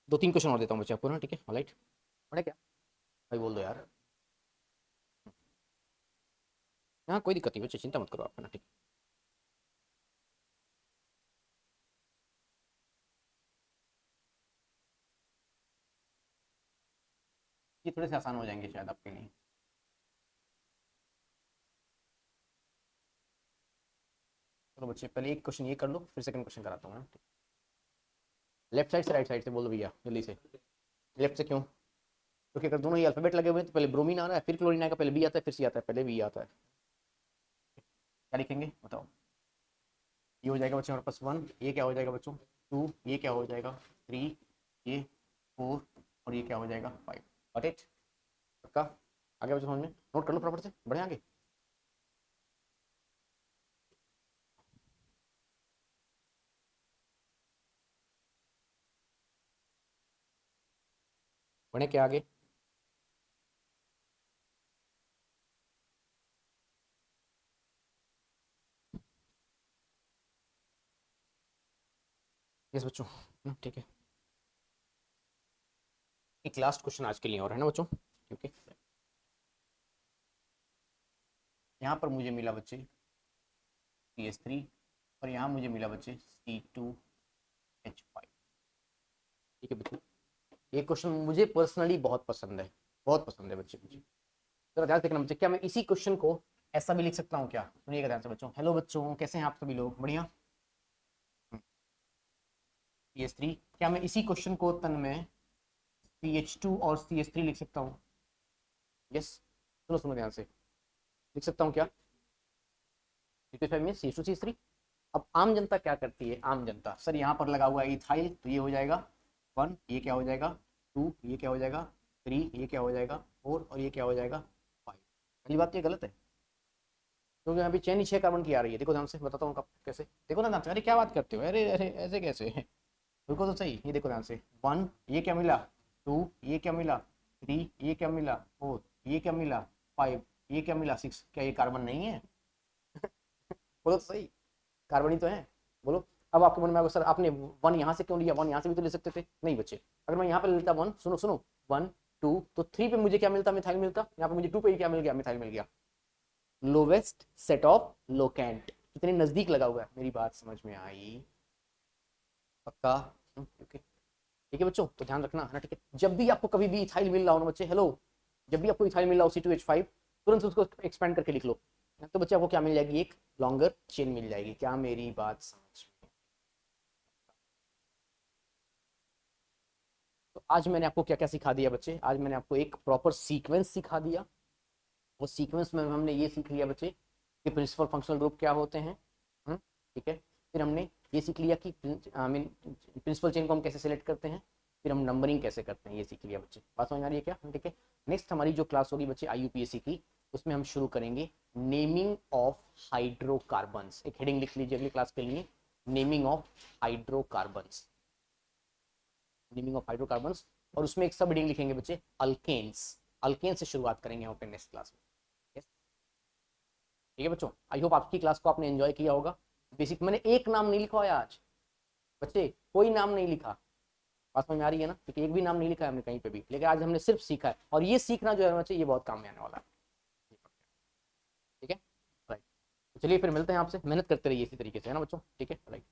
[SPEAKER 1] 2 3 क्वेश्चन और देता हूँ बच्चे आपको, ना? ठीक है ऑलराइट। पढ़े क्या? भाई बोल दो यार। हाँ कोई दिक्कत नहीं बच्चे, चिंता मत करो आप, है ना? ठीक। ये थोड़े से आसान हो जाएंगे शायद आपके लिए। चलो बच्चे, पहले एक क्वेश्चन ये कर लो, फिर सेकंड क्वेश्चन कराता हूँ, है ना? लेफ्ट साइड से राइट साइड से बोल दो भैया जल्दी से। लेफ्ट से क्यों? क्योंकि अगर दोनों ही अल्फाबेट लगे हुए हैं तो पहले ब्रोमीन आ रहा है, फिर क्लोरीन आएगा, पहले बी आता है, फिर सी आता है, पहले बी आता है। क्या लिखेंगे बताओ? ये हो जाएगा बच्चों हमारे पास 1, ये क्या हो जाएगा बच्चों? 2, ये क्या हो जाएगा? 3, ये 4, और ये क्या हो जाएगा? 5। Got it? पक्का? आगे बच्चों समझ में? नोट कर लो फटाफट से, बढ़े आगे। बढ़े क्या आगे? यस बच्चों, ठीक है। एक लास्ट क्वेश्चन आज के लिए और है ना बच्चों, ठीक है। यहाँ पर मुझे मिला बच्चे CS3 और यहाँ मुझे मिला बच्चे C2H5। ठीक है बच्चों, ये क्वेश्चन मुझे पर्सनली बहुत पसंद है बच्चे मुझे। जरा ध्यान से देखना बच्चे, क्या मैं इसी क्वेश्चन को ऐसा भी लिख सकता हूँ क्या? सुनिएगा ध्यान से बच्चों। हेलो बच्चों, कैसे हैं आप सभी लोग? बढ़िया। CS3, क्या मैं इसी क्वेश्चन को तन में CH2 और CS3 लिख सकता हूँ? यस, सुनो सुनो ध्यान से, लिख सकता हूँ क्या? C2H5 में CH2CH3। अब आम जनता क्या करती है? आम जनता, सर यहाँ पर लगा हुआ है इथाइल, तो ये हो जाएगा 1, ये क्या हो जाएगा 2, ये क्या हो जाएगा 3, ये क्या हो जाएगा 4 और ये क्या हो जाएगा 5। पहली बात तो ये गलत है, क्योंकि यहाँ पे चेन ही 6 कार्बन की आ रही है। देखो ध्यान से, बताता हूँ कैसे। देखो ना ध्यान से, अरे क्या बात करते हो, अरे अरे ऐसे कैसे? रुको तो सही, ये देखो ध्यान से, 1 ये क्या मिला, 2 ये क्या मिला, 3 ये क्या मिला, 4 ये क्या मिला, 5 ये क्या मिला, 6। क्या ये कार्बन नहीं है? बोलो तो सही, कार्बन ही तो है। बोलो। अब आपके मन में आएगा सर आपने 1 यहाँ से क्यों लिया, 1 यहाँ से भी तो ले सकते थे। नहीं बच्चे, अगर मैं यहाँ पे लेता 1, सुनो सुनो, 1 2, तो 3 पे मुझे क्या मिलता? मिथाइल मिलता। यहाँ पे मुझे 2 पे क्या मिल गया? मिथाइल मिल गया। लोवेस्ट सेट ऑफ लोकेंट, कितने नजदीक लगा हुआ है। मेरी बात समझ में आई? पक्का? ओके, ठीक है बच्चों, तो ध्यान रखना है ना, ठीक है। जब भी आपको कभी भी इथाइल मिल रहा हो ना बच्चे, हेलो, जब भी आपको इथाइल मिल रहा हो C2H5, तुरंत उसको एक्सपेंड करके लिख लो। तो बच्चे आपको क्या मिल जाएगी? एक लॉन्गर चेन मिल जाएगी। क्या मेरी बात समझ में? तो आज मैंने आपको क्या क्या सिखा दिया बच्चे? आज मैंने आपको एक प्रॉपर सीक्वेंस सिखा दिया। वो सीक्वेंस में हमने ये सीख लिया बच्चे कि प्रिंसिपल फंक्शनल ग्रुप क्या होते हैं। ठीक है। फिर हमने ये सीख लिया कि आई मीन प्रिंसिपल चेन को हम कैसे सेलेक्ट करते हैं। फिर हम नंबरिंग कैसे करते हैं, ये सीख लिया बच्चे। बात समझ आ रही है क्या? ठीक है। नेक्स्ट हमारी जो क्लास होगी बच्चे IUPAC की, उसमें हम शुरू करेंगे नेमिंग ऑफ हाइड्रोकार्बन्स। एक हेडिंग लिख लीजिए अगली क्लास के लिए, naming of hydrocarbons. Naming of hydrocarbons, और उसमें एक सब हेडिंग लिखेंगे बच्चे अल्केन्स। अल्केन से शुरुआत करेंगे हम अपने नेक्स्ट क्लास में। yes? ठीक है बच्चों, आई होप आपकी क्लास को आपने एंजॉय किया होगा। बेसिक मैंने एक नाम नहीं लिखा है आज बच्चे, कोई नाम नहीं लिखा। बात में आ रही है ना? क्योंकि एक भी नाम नहीं लिखा है हमने कहीं पे भी, लेकिन आज हमने सिर्फ सीखा है, और ये सीखना जो है बच्चे, ये बहुत काम में आने वाला है। ठीक है, राइट। तो चलिए फिर मिलते हैं आपसे, मेहनत करते रहिए इसी तरीके से, है ना बच्चों? ठीक है, राइट।